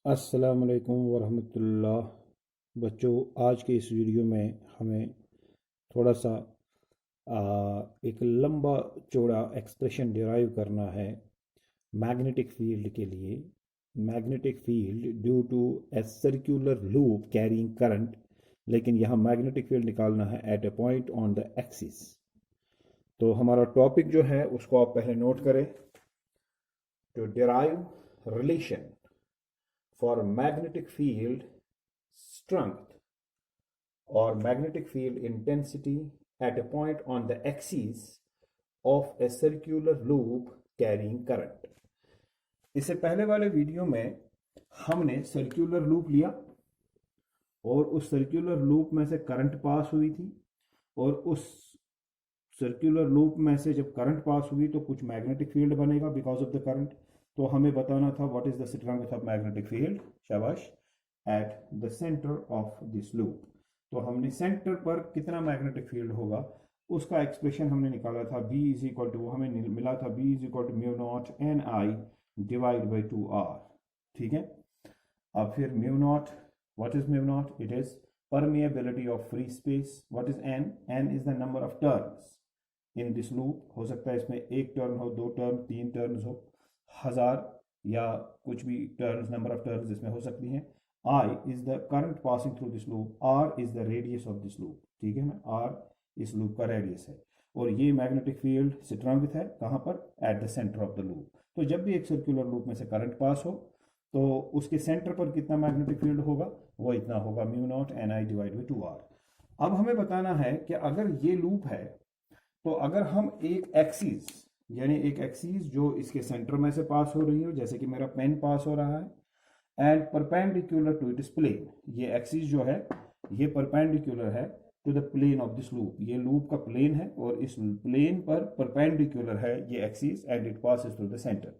अस्सलामुअलैकुम वरहमतुल्लाह। बच्चों, आज के इस वीडियो में हमें थोड़ा सा एक लंबा चौड़ा एक्सप्रेशन डिराइव करना है मैग्नेटिक फील्ड के लिए। Magnetic field due to a circular loop carrying current, लेकिन यहाँ मैग्नेटिक फील्ड निकालना है at a point on the axis. तो हमारा टॉपिक जो है उसको आप पहले नोट करें। To derive relation for magnetic field strength or magnetic field intensity at a point on the axis of a circular loop carrying current। इससे पहले वाले वीडियो में हमने सर्कुलर लूप लिया और उस सर्कुलर लूप में से करंट पास हुई थी, और उस सर्कुलर लूप में से जब करंट पास हुई तो कुछ मैग्नेटिक फील्ड बनेगा बिकॉज ऑफ द करंट। तो हमें बताना था what is the strength of magnetic field, शाबाश, at the centre of this loop. तो हमने सेंटर पर कितना मैग्नेटिक फील्ड होगा उसका एक्सप्रेशन हमने निकाला था। B इज इक्वल टू, हमें मिला था B is equal to mu not an I divide by 2r। ठीक है, अब फिर mu naught, what is mu naught? It is permeability of free space। what is n? n is the number of turns in this loop. हो सकता है इसमें एक turn हो, दो टर्न, तीन टर्न हो, हजार या कुछ भी टर्न्स, नंबर ऑफ टर्न्स इसमें हो सकती हैं। I is the current passing through this loop, R is the radius of this loop. ठीक है ना, R इस लूप का रेडियस है, और ये मैग्नेटिक फील्ड स्ट्रेंथ है कहाँ पर? Eight the centre of the loop. तो जब भी एक सर्कुलर लूप में से करंट पास हो तो उसके सेंटर पर कितना मैग्नेटिक फील्ड होगा? वो इतना होगा, mu not an I divide by 2r। अब हमें बताना है कि अगर ये लूप है तो अगर हम एक एक्सिस, यानी एक एक्सिस जो इसके सेंटर में से पास हो रही हो, जैसे कि मेरा पेन पास हो रहा है, and perpendicular to its plane, ये एक्सिस जो है ये परपेंडिकुलर है to the plane of this loop. ये लूप का प्लेन है और इस प्लेन पर परपेंडिकुलर है ये axis, and it passes through the centre.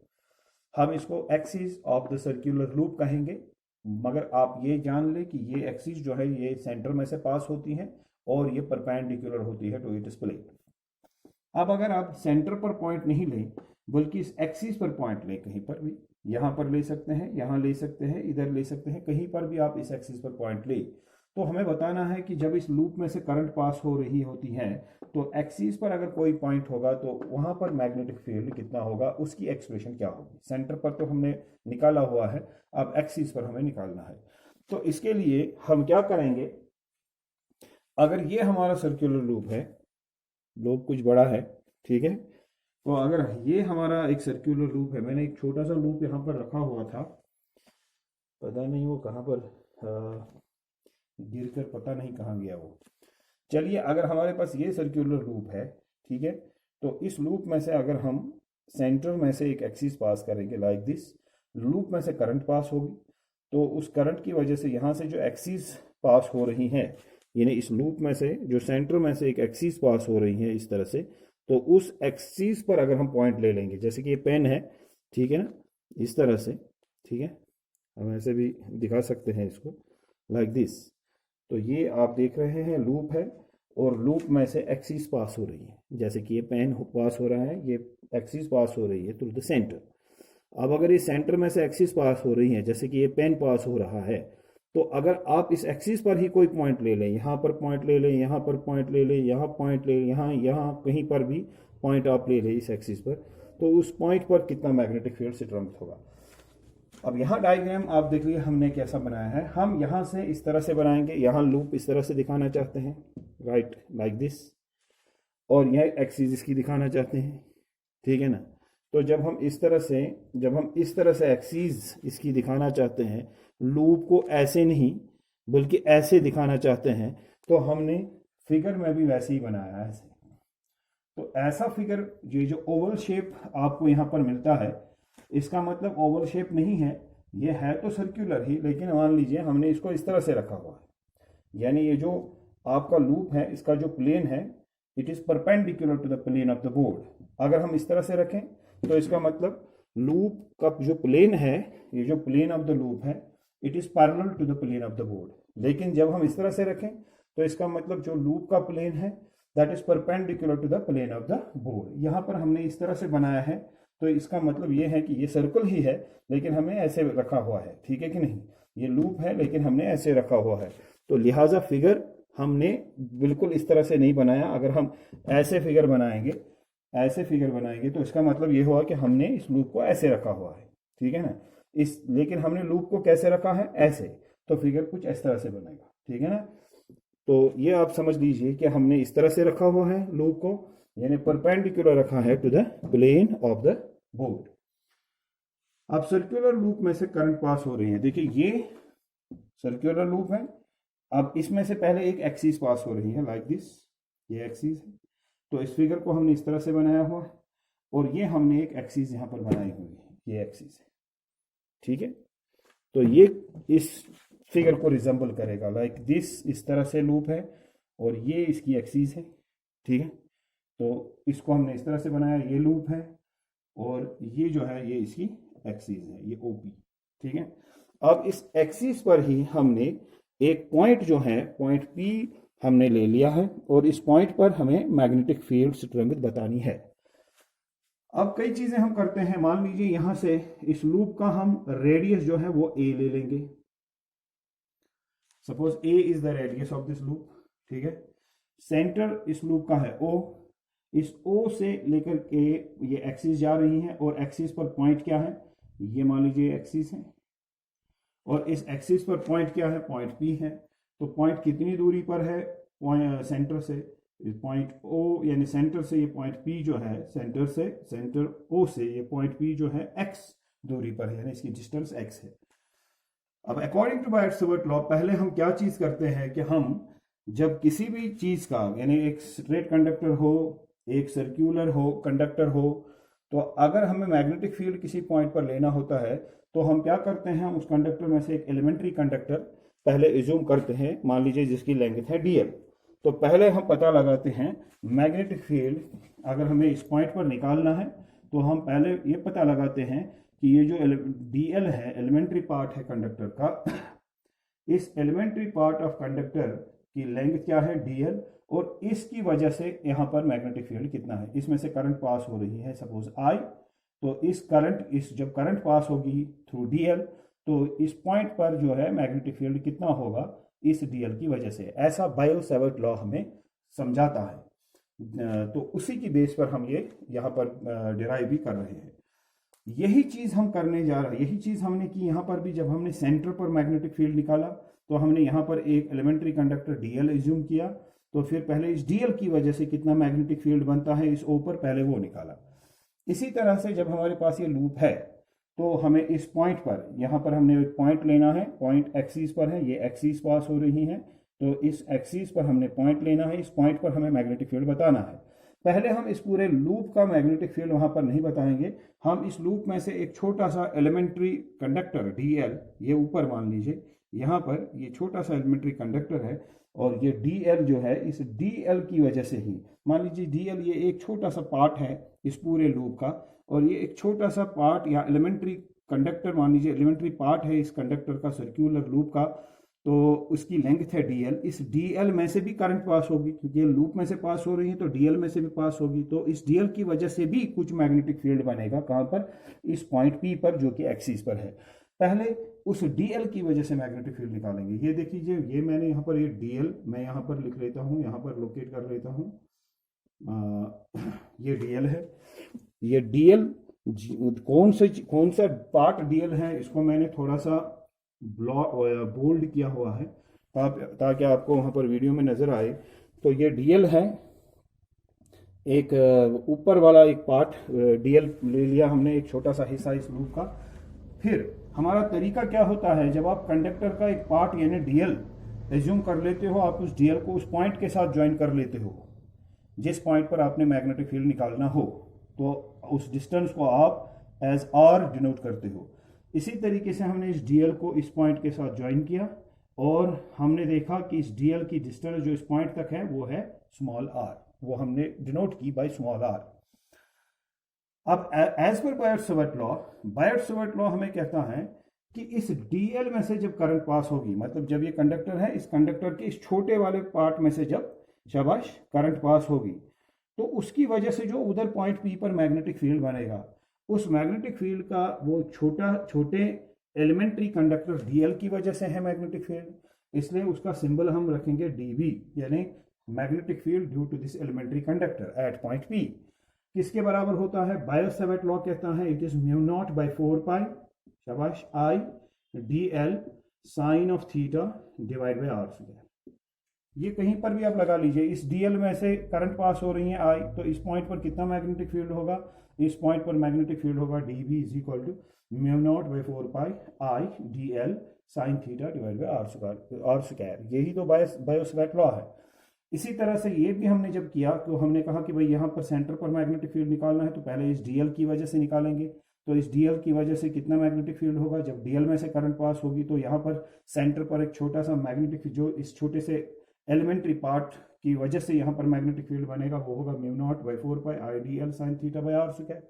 हम इसको axis of the circular loop कहेंगे, मगर आप ये जान ले कि ये एक्सिस जो है ये सेंटर में से पास होती है और ये परपेंडिकुलर होती है टू इट्स प्लेन। अब अगर आप सेंटर पर पॉइंट नहीं लें बल्कि इस एक्सिस पर पॉइंट लें, कहीं पर भी, यहाँ पर ले सकते हैं, यहाँ ले सकते हैं, इधर ले सकते हैं, कहीं पर भी आप इस एक्सिस पर पॉइंट लें, तो हमें बताना है कि जब इस लूप में से करंट पास हो रही होती है तो एक्सिस पर अगर कोई पॉइंट होगा तो वहाँ पर मैग्नेटिक फील्ड कितना होगा, उसकी एक्सप्रेशन क्या होगी। सेंटर पर तो हमने निकाला हुआ है, अब एक्सिस पर हमें निकालना है। तो इसके लिए हम क्या करेंगे, अगर ये हमारा सर्कुलर लूप है, लूप कुछ बड़ा है, ठीक है, तो अगर ये हमारा एक सर्कुलर लूप है, मैंने एक छोटा सा लूप यहाँ पर रखा हुआ था, पता नहीं वो कहाँ पर गिर कर पता नहीं कहाँ गया वो। चलिए, अगर हमारे पास ये सर्कुलर लूप है, ठीक है, तो इस लूप में से अगर हम सेंटर में से एक एक्सिस पास करेंगे लाइक दिस, लूप में से करंट पास होगी, तो उस करंट की वजह से यहाँ से जो एक्सिस पास हो रही है, यानी इस लूप में से जो सेंटर में से एक एक्सिस पास हो रही है इस तरह से, तो उस एक्सिस पर अगर हम पॉइंट ले लेंगे, जैसे कि ये पेन है, ठीक है ना, इस तरह से, ठीक है, हम ऐसे भी दिखा सकते हैं इसको लाइक दिस। तो ये आप देख रहे हैं लूप है और लूप में से एक्सिस पास हो रही है, जैसे कि ये पेन पास हो रहा है, ये एक्सिस पास हो रही है थ्रू द सेंटर। अब अगर ये सेंटर में से एक्सिस पास हो रही है, जैसे कि ये पेन पास हो रहा है, तो अगर आप इस एक्सिस पर ही कोई पॉइंट ले लें, यहाँ पर पॉइंट ले लें, यहाँ पर पॉइंट ले लें, यहाँ पॉइंट ले लें, यहाँ कहीं पर भी पॉइंट आप ले लें इस एक्सिस पर, तो उस पॉइंट पर कितना मैग्नेटिक फील्ड स्ट्रेंथ होगा। अब यहाँ डायग्राम आप देख लीजिए हमने कैसा बनाया है। हम यहाँ से इस तरह से बनाएंगे, यहाँ लूप इस तरह से दिखाना चाहते हैं, राइट, लाइक दिस, और यह एक्सिस इसकी दिखाना चाहते हैं, ठीक है ना। तो जब हम इस तरह से एक्सिस इसकी दिखाना चाहते हैं, लूप को ऐसे नहीं बल्कि ऐसे दिखाना चाहते हैं, तो हमने फिगर में भी वैसे ही बनाया है ऐसे। तो ऐसा फिगर, ये जो ओवल शेप आपको यहाँ पर मिलता है, इसका मतलब ओवल शेप नहीं है, ये है तो सर्कुलर ही, लेकिन मान लीजिए हमने इसको इस तरह से रखा हुआ है, यानी ये जो आपका लूप है इसका जो प्लेन है, it is perpendicular to the plane of the board. अगर हम इस तरह से रखें तो इसका मतलब लूप का जो प्लेन है, ये जो प्लेन ऑफ द लूप है, it is parallel to the plane of the board. लेकिन जब हम इस तरह से रखें तो इसका मतलब जो लूप का प्लेन है that is perpendicular to the plane of the board. यहाँ पर हमने इस तरह से बनाया है, तो इसका मतलब ये है कि ये सर्कल ही है लेकिन हमने ऐसे रखा हुआ है, ठीक है कि नहीं। ये लूप है लेकिन हमने ऐसे रखा हुआ है, तो लिहाजा फिगर हमने बिल्कुल इस तरह से नहीं बनाया। अगर हम ऐसे फिगर बनाएंगे, ऐसे फिगर बनाएंगे तो इसका मतलब ये हुआ कि हमने इस लूप को ऐसे रखा हुआ है, ठीक है ना। लेकिन हमने लूप को कैसे रखा है, ऐसे, तो फिगर कुछ इस तरह से बनेगा, ठीक है ना। तो ये आप समझ लीजिए कि हमने इस तरह से रखा हुआ है लूप को, यानी परपेंडिकुलर रखा है to the plane of the board. अब सर्कुलर लूप में से करंट पास हो रही है, देखिए ये सर्कुलर लूप है। अब इसमें से पहले एक एक्सिस पास हो रही है लाइक दिस, ये एक्सिस है। तो इस फिगर को हमने इस तरह से बनाया हुआ है और ये हमने एक एक्सिस यहाँ पर बनाई हुई है, ये एक्सिस है, ठीक है। तो ये इस फिगर को रिजेंबल करेगा लाइक दिस, इस तरह से लूप है और ये इसकी एक्सिस है, ठीक है। तो इसको हमने इस तरह से बनाया, ये लूप है और ये जो है ये इसकी एक्सिस है, ये ओपी, ठीक है। अब इस एक्सिस पर ही हमने एक पॉइंट जो है, पॉइंट पी हमने ले लिया है और इस पॉइंट पर हमें मैग्नेटिक फील्ड स्ट्रेंथ बतानी है। अब कई चीजें हम करते हैं, मान लीजिए यहां से इस लूप का हम रेडियस जो है वो ए ले लेंगे। Suppose A is the radius of this loop, ठीक है। सेंटर इस लूप का है ओ, इस ओ से लेकर के ये एक्सिस जा रही है और एक्सिस पर पॉइंट क्या है, ये मान लीजिए एक्सिस है और इस एक्सिस पर पॉइंट क्या है, पॉइंट पी है। तो पॉइंट कितनी दूरी पर है सेंटर से, पॉइंट ओ यानी सेंटर से ये पॉइंट पी जो है, सेंटर से, सेंटर ओ से ये पॉइंट पी जो है एक्स दूरी पर है, यानी इसकी डिस्टेंस एक्स है। अब अकॉर्डिंग टू बायट-सवर्ट लॉ पहले हम क्या चीज करते हैं कि हम जब किसी भी चीज का, यानी एक स्ट्रेट कंडक्टर हो, एक सर्क्यूलर हो कंडक्टर हो, तो अगर हमें मैग्नेटिक फील्ड किसी पॉइंट पर लेना होता है तो हम क्या करते हैं, हम उस कंडक्टर में से एक एलिमेंट्री कंडक्टर पहले एज्यूम करते हैं, मान लीजिए जिसकी लेंथ है डीएल। तो पहले हम पता लगाते हैं मैग्नेटिक फील्ड, अगर हमें इस पॉइंट पर निकालना है तो हम पहले ये पता लगाते हैं कि ये जो डीएल है, एलिमेंट्री पार्ट है कंडक्टर का, इस एलिमेंट्री पार्ट ऑफ कंडक्टर की लेंथ क्या है, डीएल, और इसकी वजह से यहाँ पर मैग्नेटिक फील्ड कितना है, इसमें से करंट पास हो रही है सपोज आई। तो इस करंट, इस जब करंट पास होगी थ्रू डीएल तो इस पॉइंट पर जो है मैग्नेटिक फील्ड कितना होगा, इस डीएल की वजह से। ऐसा बायो-सवर्ट लॉ हमें समझाता है। तो उसी की बेस पर हम ये यहाँ पर डिराइव भी कर रहे हैं। यही चीज हम करने जा रहे हैं, यही चीज हमने की यहाँ पर भी। जब हमने सेंटर पर मैग्नेटिक फील्ड निकाला तो हमने यहाँ पर एक एलिमेंट्री कंडक्टर डीएल एज्यूम किया, तो फिर पहले इस डीएल की वजह से कितना मैग्नेटिक फील्ड बनता है इस ओ पर, पहले वो निकाला। इसी तरह से जब हमारे पास ये लूप है तो हमें इस पॉइंट पर, यहाँ पर हमने एक पॉइंट लेना है, पॉइंट एक्सिस पर है, ये एक्सिस पास हो रही है, तो इस एक्सिस पर हमने पॉइंट लेना है, इस पॉइंट पर हमें मैग्नेटिक फील्ड बताना है। पहले हम इस पूरे लूप का मैग्नेटिक फील्ड वहां पर नहीं बताएंगे, हम इस लूप में से एक छोटा सा एलिमेंट्री कंडक्टर डीएल, ये ऊपर मान लीजिए यहाँ पर ये छोटा सा एलिमेंट्री कंडक्टर है और ये डीएल जो है, इस डीएल की वजह से ही, मान लीजिए डीएल ये एक छोटा सा पार्ट है इस पूरे लूप का, और ये एक छोटा सा पार्ट या एलिमेंट्री कंडक्टर, मान लीजिए एलिमेंट्री पार्ट है इस कंडक्टर का, सर्क्यूलर लूप का, तो उसकी लेंथ है डीएल। इस डीएल में से भी करंट पास होगी, क्योंकि ये लूप में से पास हो रही है तो डीएल में से भी पास होगी, तो इस डीएल की वजह से भी कुछ मैग्नेटिक फील्ड बनेगा। कहाँ पर, इस पॉइंट पी पर जो कि एक्सिस पर है। पहले उस डीएल की वजह से मैग्नेटिक फील्ड निकालेंगे। ये देखिए, ये मैंने यहाँ पर ये डीएल मैं यहाँ पर लिख लेता हूँ, यहाँ पर लोकेट कर लेता हूँ, ये डीएल है। ये डीएल कौन सा पार्ट डीएल है, इसको मैंने थोड़ा सा बोल्ड किया हुआ है ताकि आपको वहां पर वीडियो में नजर आए। तो ये डीएल है, एक ऊपर वाला एक पार्ट डीएल ले लिया हमने, एक छोटा सा हिस्सा इस लूप का। फिर हमारा तरीका क्या होता है, जब आप कंडक्टर का एक पार्ट यानी डीएल एज्यूम कर लेते हो, आप उस डीएल को उस पॉइंट के साथ ज्वाइन कर लेते हो जिस पॉइंट पर आपने मैग्नेटिक फील्ड निकालना हो, तो उस डिस्टेंस को आप एज आर डिनोट करते हो। इसी तरीके से हमने इस डीएल को इस पॉइंट के साथ ज्वाइन किया और हमने देखा कि इस डीएल की डिस्टेंस जो इस पॉइंट तक है वो है स्मॉल आर, वो हमने डिनोट की बाय स्मॉल आर। अब एज पर बायट-सवर्ट लॉ हमें कहता है कि इस डीएल में से जब करंट पास होगी, मतलब जब ये कंडक्टर है, इस कंडक्टर के इस छोटे वाले पार्ट में से जब शाबाश करंट पास होगी, तो उसकी वजह से जो उधर पॉइंट पी पर मैग्नेटिक फील्ड बनेगा, उस मैग्नेटिक फील्ड का वो छोटे एलिमेंट्री कंडक्टर डीएल की वजह से है मैग्नेटिक फील्ड, इसलिए उसका सिंबल हम रखेंगे डीबी, यानी magnetic field due to this elementary conductor at point P. किसके बराबर होता है? बायो-सावर्ट लॉ कहता है it is mu naught by 4 pi, शाबाश, I d l sine of theta divide by r square. ये कहीं पर भी आप लगा लीजिए, इस डीएल में से करंट पास हो रही है आई, तो इस पॉइंट पर कितना मैग्नेटिक फील्ड होगा? इस पॉइंट पर मैग्नेटिक फील्ड होगा d B is equal to mu naught by 4 pi I d l sine theta divide by r square. यही तो बायो-सावर्ट लॉ है। इसी तरह से ये भी हमने जब किया तो हमने कहा कि भाई यहाँ पर सेंटर पर मैग्नेटिक फील्ड निकालना है, तो पहले इस डीएल की वजह से निकालेंगे। तो इस डीएल की वजह से कितना मैग्नेटिक फील्ड होगा? जब डीएल में से करंट पास होगी तो यहाँ पर सेंटर पर एक छोटा सा मैग्नेटिक, जो इस छोटे से एलिमेंट्री पार्ट की वजह से यहाँ पर मैग्नेटिक फील्ड बनेगा, वो होगा mu naught by 4 pi I d l sine theta by r square.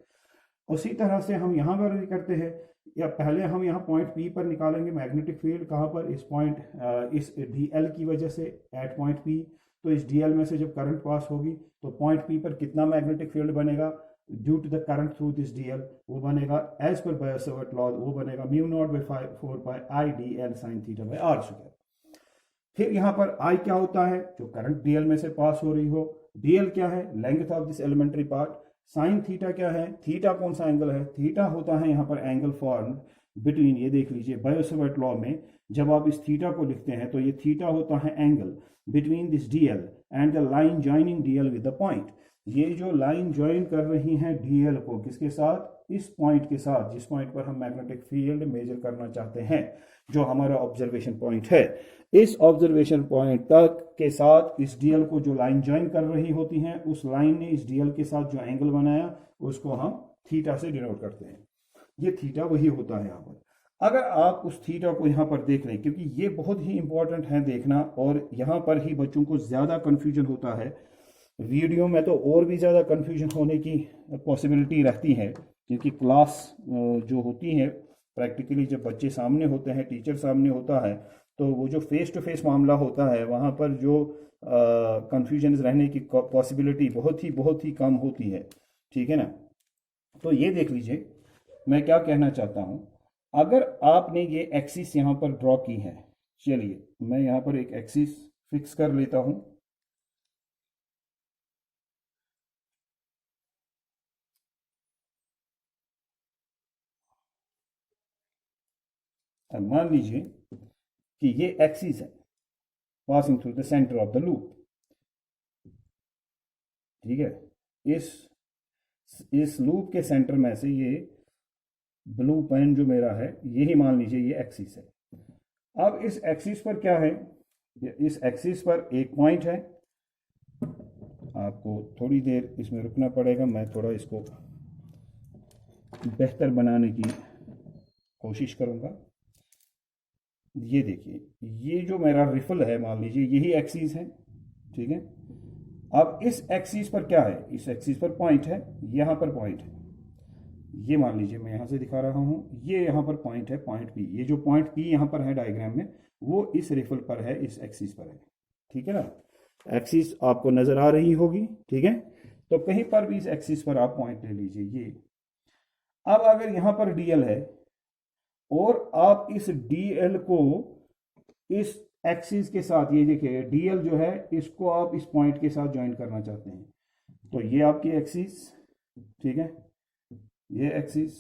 उसी तरह से हम यहाँ पर भी करते हैं, या पहले हम यहाँ पॉइंट पी पर निकालेंगे मैग्नेटिक फील्ड। कहाँ पर? इस पॉइंट इस डी एल की वजह से एट पॉइंट पी। तो इस डी एल में से जब करंट पास होगी तो पॉइंट पी पर कितना मैग्नेटिक फील्ड बनेगा due to the current through this d l? वो बनेगा एज पर बायो-सावर्ट लॉ, वो बनेगा mu naught by 4 pi I d l sine theta by r square. फिर यहाँ पर आई क्या होता है? जो करंट डीएल में से पास हो रही हो। डीएल क्या है? Length of this elementary part. Sine theta क्या है? थीटा कौन सा एंगल है? थीटा होता है यहाँ पर एंगल फॉर्म बिटवीन, ये देख लीजिए बायो-सावर्ट लॉ में जब आप इस थीटा को लिखते हैं तो ये थीटा होता है angle between this DL and the line joining DL with the point. ये जो लाइन ज्वाइन कर रही है डीएल को किसके साथ? इस पॉइंट के साथ, जिस पॉइंट पर हम मैग्नेटिक फील्ड मेजर करना चाहते हैं, जो हमारा ऑब्जर्वेशन पॉइंट है। इस ऑब्जर्वेशन पॉइंट तक के साथ इस डीएल को जो लाइन ज्वाइन कर रही होती है, उस लाइन ने इस डीएल के साथ जो एंगल बनाया उसको हम थीटा से डिनोट करते हैं। ये थीटा वही होता है यहाँ पर। अगर आप उस थीटा को यहाँ पर देख लें, क्योंकि ये बहुत ही इंपॉर्टेंट है देखना, और यहाँ पर ही बच्चों को ज़्यादा कन्फ्यूजन होता है। वीडियो में तो और भी ज़्यादा कन्फ्यूजन होने की पॉसिबिलिटी रहती है, क्योंकि क्लास जो होती है प्रैक्टिकली जब बच्चे सामने होते हैं, टीचर सामने होता है, तो वो जो फेस टू फेस मामला होता है वहाँ पर जो कन्फ्यूजन रहने की पॉसिबिलिटी बहुत ही कम होती है। ठीक है ना? तो ये देख लीजिए मैं क्या कहना चाहता हूँ। अगर आपने ये एक्सिस यहाँ पर ड्रॉ की है, चलिए मैं यहाँ पर एक एक्सिस फिक्स कर लेता हूँ। अब मान लीजिए कि ये एक्सिस है passing through the centre of the loop. ठीक है? इस लूप के सेंटर में से ये ब्लू पेन जो मेरा है, यही मान लीजिए ये एक्सिस है। अब इस एक्सिस पर क्या है? इस एक्सिस पर एक पॉइंट है। आपको थोड़ी देर इसमें रुकना पड़ेगा, मैं थोड़ा इसको बेहतर बनाने की कोशिश करूँगा। ये देखिए, ये जो मेरा रिफल है मान लीजिए यही एक्सिस है। ठीक है? अब इस एक्सिस पर क्या है? इस एक्सिस पर पॉइंट है, यहाँ पर पॉइंट है। ये मान लीजिए मैं यहाँ से दिखा रहा हूँ, ये यहाँ पर पॉइंट है, पॉइंट पी। ये जो पॉइंट पी यहाँ पर है डायग्राम में, वो इस रिफल पर है, इस एक्सिस पर है। ठीक है ना? एक्सिस आपको नजर आ रही होगी। ठीक है? तो कहीं पर भी इस एक्सिस पर आप पॉइंट ले लीजिए ये। अब अगर यहाँ पर डीएल है और आप इस डीएल को इस एक्सिस के साथ, ये देखिए डीएल जो है इसको आप इस पॉइंट के साथ ज्वाइन करना चाहते हैं, तो ये आपकी एक्सिस, ठीक है, ये एक्सिस,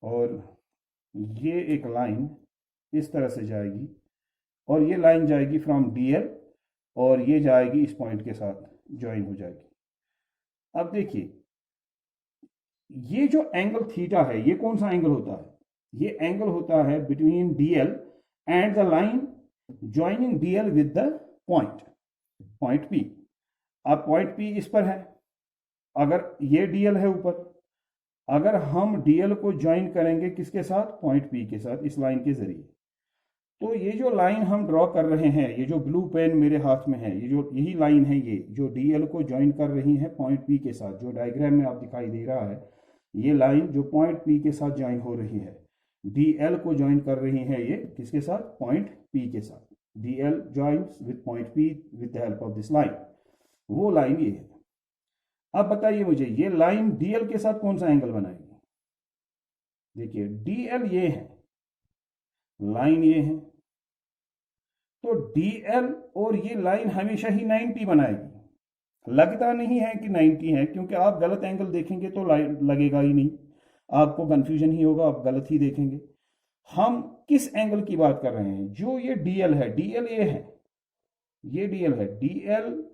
और ये एक लाइन इस तरह से जाएगी, और ये लाइन जाएगी फ्रॉम डीएल और ये जाएगी इस पॉइंट के साथ ज्वाइन हो जाएगी। अब देखिए ये जो एंगल थीटा है, ये कौन सा एंगल होता है? ये एंगल होता है between DL and the line joining DL with the point P. अब पॉइंट पी इस पर है, अगर ये डीएल है ऊपर, अगर हम डीएल को ज्वाइन करेंगे किसके साथ? पॉइंट पी के साथ, इस लाइन के जरिए। तो ये जो लाइन हम ड्रॉ कर रहे हैं, ये जो ब्लू पेन मेरे हाथ में है, ये जो यही लाइन है, ये जो डीएल को ज्वाइन कर रही है पॉइंट पी के साथ, जो डायग्राम में आप दिखाई दे रहा है, ये लाइन जो पॉइंट पी के साथ ज्वाइन हो रही है, डीएल को ज्वाइन कर रही है ये किसके साथ? पॉइंट पी के साथ। DL joins with point P with the help of this line, वो लाइन ये है। अब बताइए मुझे, ये लाइन डीएल के साथ कौन सा एंगल बनाएगी? देखिए डीएल ये है, लाइन ये है, तो डीएल और ये लाइन हमेशा ही 90 बनाएगी। लगता नहीं है कि 90 है, क्योंकि आप गलत एंगल देखेंगे तो लगेगा ही नहीं, आपको कंफ्यूजन ही होगा, आप गलत ही देखेंगे। हम किस एंगल की बात कर रहे हैं? जो ये डीएल है, डीएल ये है, ये डीएल है, डीएल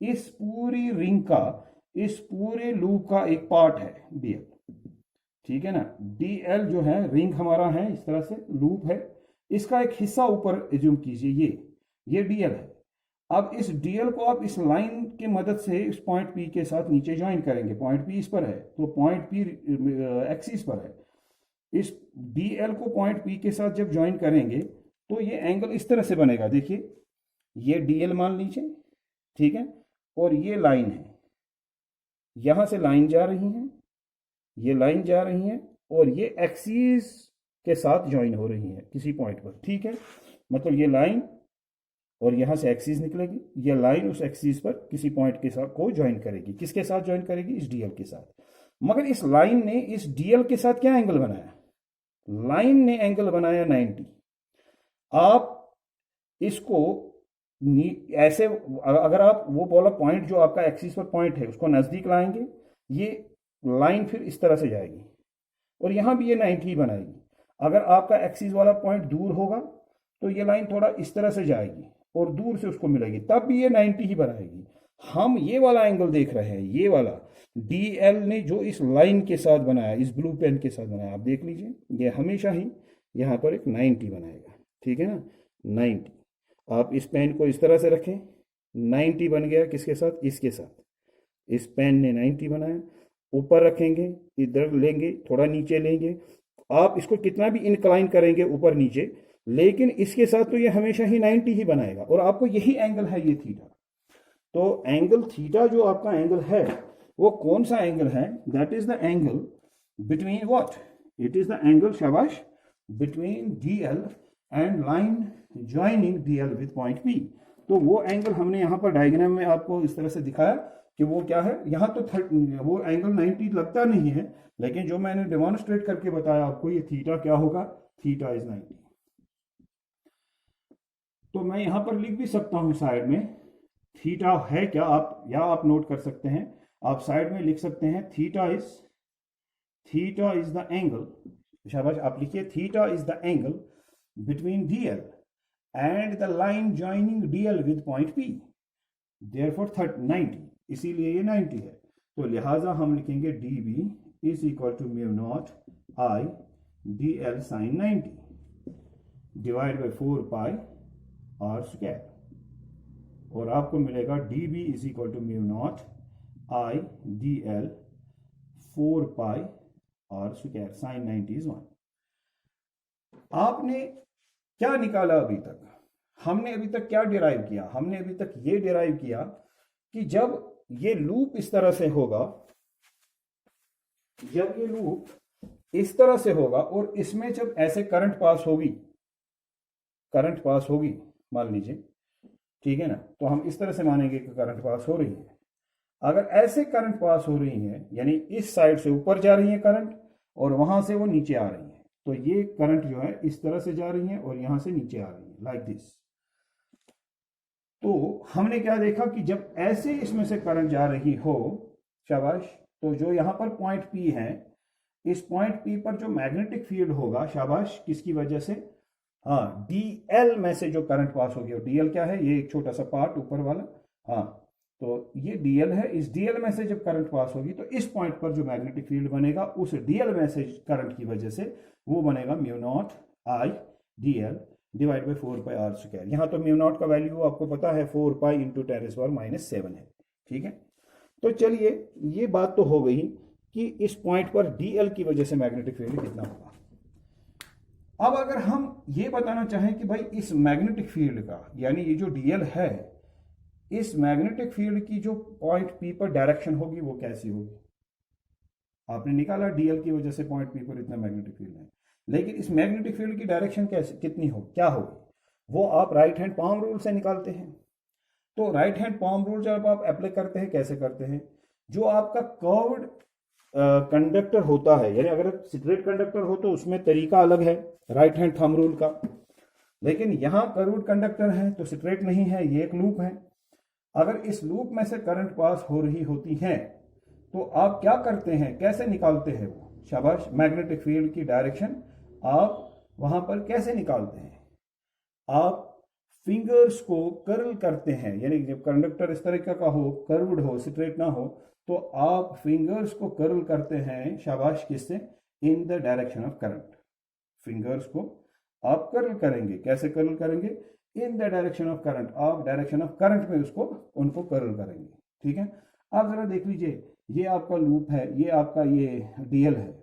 इस पूरी रिंग का, इस पूरे लूप का एक पार्ट है डीएल, ठीक है ना। डीएल जो है रिंग हमारा है, इस तरह से लूप है, इसका एक हिस्सा ऊपर एज्यूम कीजिए, ये डीएल है। अब इस डीएल को आप इस लाइन की मदद से इस पॉइंट पी के साथ नीचे ज्वाइन करेंगे। पॉइंट पी इस पर है, तो पॉइंट पी एक्सिस पर है। इस डीएल को पॉइंट पी के साथ जब ज्वाइन करेंगे तो ये एंगल इस तरह से बनेगा। देखिए ये डीएल मान लीजिए, ठीक है, और ये लाइन है, यहां से लाइन जा रही है, ये लाइन जा रही है, और ये एक्सिस के साथ ज्वाइन हो रही है किसी पॉइंट पर, ठीक है। मतलब ये लाइन और यहां से एक्सिस निकलेगी, ये लाइन उस एक्सिस पर किसी पॉइंट के साथ को ज्वाइन करेगी। किसके साथ ज्वाइन करेगी? इस डीएल के साथ। मगर इस लाइन ने इस डीएल के साथ क्या एंगल बनाया? लाइन ने एंगल बनाया 90। आप इसको ऐसे, अगर आप वो बोला पॉइंट जो आपका एक्सिस पर पॉइंट है उसको नजदीक लाएंगे, ये लाइन फिर इस तरह से जाएगी और यहां भी ये 90 बनाएगी। अगर आपका एक्सिस वाला पॉइंट दूर होगा तो ये लाइन थोड़ा इस तरह से जाएगी और दूर से उसको मिलेगी, तब भी ये 90 ही बनाएगी। हम ये वाला एंगल देख रहे हैं, ये वाला डीएल ने जो इस लाइन के साथ बनाया, इस ब्लू पेन के साथ बनाया, आप देख लीजिए, ये हमेशा ही यहाँ पर एक 90 बनाएगा, ठीक है ना, 90। आप इस पेन को इस तरह से रखें, 90 बन गया, किसके साथ? इसके साथ। इस पेन ने 90 बनाया। ऊपर रखेंगे, इधर लेंगे, थोड़ा नीचे लेंगे, आप इसको कितना भी इंक्लाइन करेंगे ऊपर नीचे, लेकिन इसके साथ तो ये हमेशा ही 90 ही बनाएगा, और आपको यही एंगल है, ये थीटा। तो एंगल थीटा जो आपका एंगल है वो कौन सा एंगल है? That is the angle between what? It is the angle, शाबाश, between DL and line joining DL with point P. तो वो एंगल हमने यहाँ पर डायग्राम में आपको इस तरह से दिखाया कि वो क्या है। यहाँ तो वो एंगल 90 लगता नहीं है, लेकिन जो मैंने डेमोन्स्ट्रेट करके बताया आपको, ये थीटा क्या होगा? Theta is 90। तो मैं यहां पर लिख भी सकता हूं साइड में, थीटा है क्या, आप या आप नोट कर सकते हैं, आप साइड में लिख सकते हैं थीटा इज द एंगल, शाबाश, आप लिखिए theta is the angle between DL and the line joining DL with point P, therefore 90, इसीलिए ये 90 है। तो लिहाजा हम लिखेंगे d B is equal to mu not I d l sine 90 divide by 4 pi r square, और आपको मिलेगा d B is equal to mu not I d l 4 pi r square, sine 90 is 1। आपने क्या निकाला अभी तक? हमने अभी तक क्या डिराइव किया? हमने अभी तक ये डिराइव किया कि जब ये लूप इस तरह से होगा, जब ये लूप इस तरह से होगा और इसमें जब ऐसे करंट पास होगी, मान लीजिए, ठीक है ना, तो हम इस तरह से मानेंगे कि करंट पास हो रही है। अगर ऐसे करंट पास हो रही है, यानी इस साइड से ऊपर जा रही है करंट और वहां से वो नीचे आ रही है, तो ये करंट जो है इस तरह से जा रही है और यहां से नीचे आ रही है, लाइक दिस। तो हमने क्या देखा कि जब ऐसे इसमें से करंट जा रही हो, शाबाश, तो जो यहां पर पॉइंट पी है, इस पॉइंट पी पर जो मैग्नेटिक फील्ड होगा, शाबाश, किसकी वजह से? हाँ, डीएल में से जो करंट पास हो गया। डीएल क्या है? ये एक छोटा सा पार्ट ऊपर वाला, हाँ, तो ये डीएल है। इस डीएल में से जब करंट पास होगी तो इस पॉइंट पर जो मैग्नेटिक फील्ड बनेगा उस डीएल में से करंट की वजह से वो बनेगा mu not I d l divide by 4 pi r square. यहाँ तो म्यू नॉट का वैल्यू आपको पता है 4 पाई इंटू 10⁻⁻7 है, ठीक है। तो चलिए, ये बात तो हो गई कि इस पॉइंट पर डीएल की वजह से मैग्नेटिक फील्ड कितना होगा। अब अगर हम ये बताना चाहें कि भाई इस मैग्नेटिक फील्ड का, यानी ये जो डीएल है, इस मैग्नेटिक फील्ड की जो पॉइंट पी पर डायरेक्शन होगी वो कैसी होगी? आपने निकाला डीएल की वजह से पॉइंट पी पर इतना मैग्नेटिक फील्ड है, लेकिन इस मैग्नेटिक फील्ड की डायरेक्शन कैसे, कितनी हो, क्या होगी? वो आप राइट हैंड पाम रूल से निकालते हैं। तो राइट हैंड पाम रूल जब आप अप्लाई करते हैं, कैसे करते हैं? जो आपका कर्व्ड कंडक्टर होता है, यानी अगर स्ट्रेट कंडक्टर हो तो उसमें तरीका अलग है राइट हैंड थंब रूल का, लेकिन यहाँ कर्व्ड कंडक्टर है तो स्ट्रेट नहीं है, ये एक लूप है। अगर इस लूप में से करंट पास हो रही होती है तो आप क्या करते हैं, कैसे निकालते हैं वो, शाबाश, मैग्नेटिक फील्ड की डायरेक्शन आप वहां पर कैसे निकालते हैं, आप फिंगर्स को कर्ल करते हैं, यानी जब कंडक्टर इस तरह का हो, कर्व्ड हो, स्ट्रेट ना हो, तो आप फिंगर्स को कर्ल करते हैं, शाबाश, किससे, in the direction of current. Fingers को आप कर्ल करेंगे, कैसे कर्ल करेंगे, in the direction of current, आप डायरेक्शन ऑफ करंट में उसको उनको कर्ल करेंगे। ठीक है, आप जरा देख लीजिए, ये आपका लूप है, ये आपका ये डीएल है।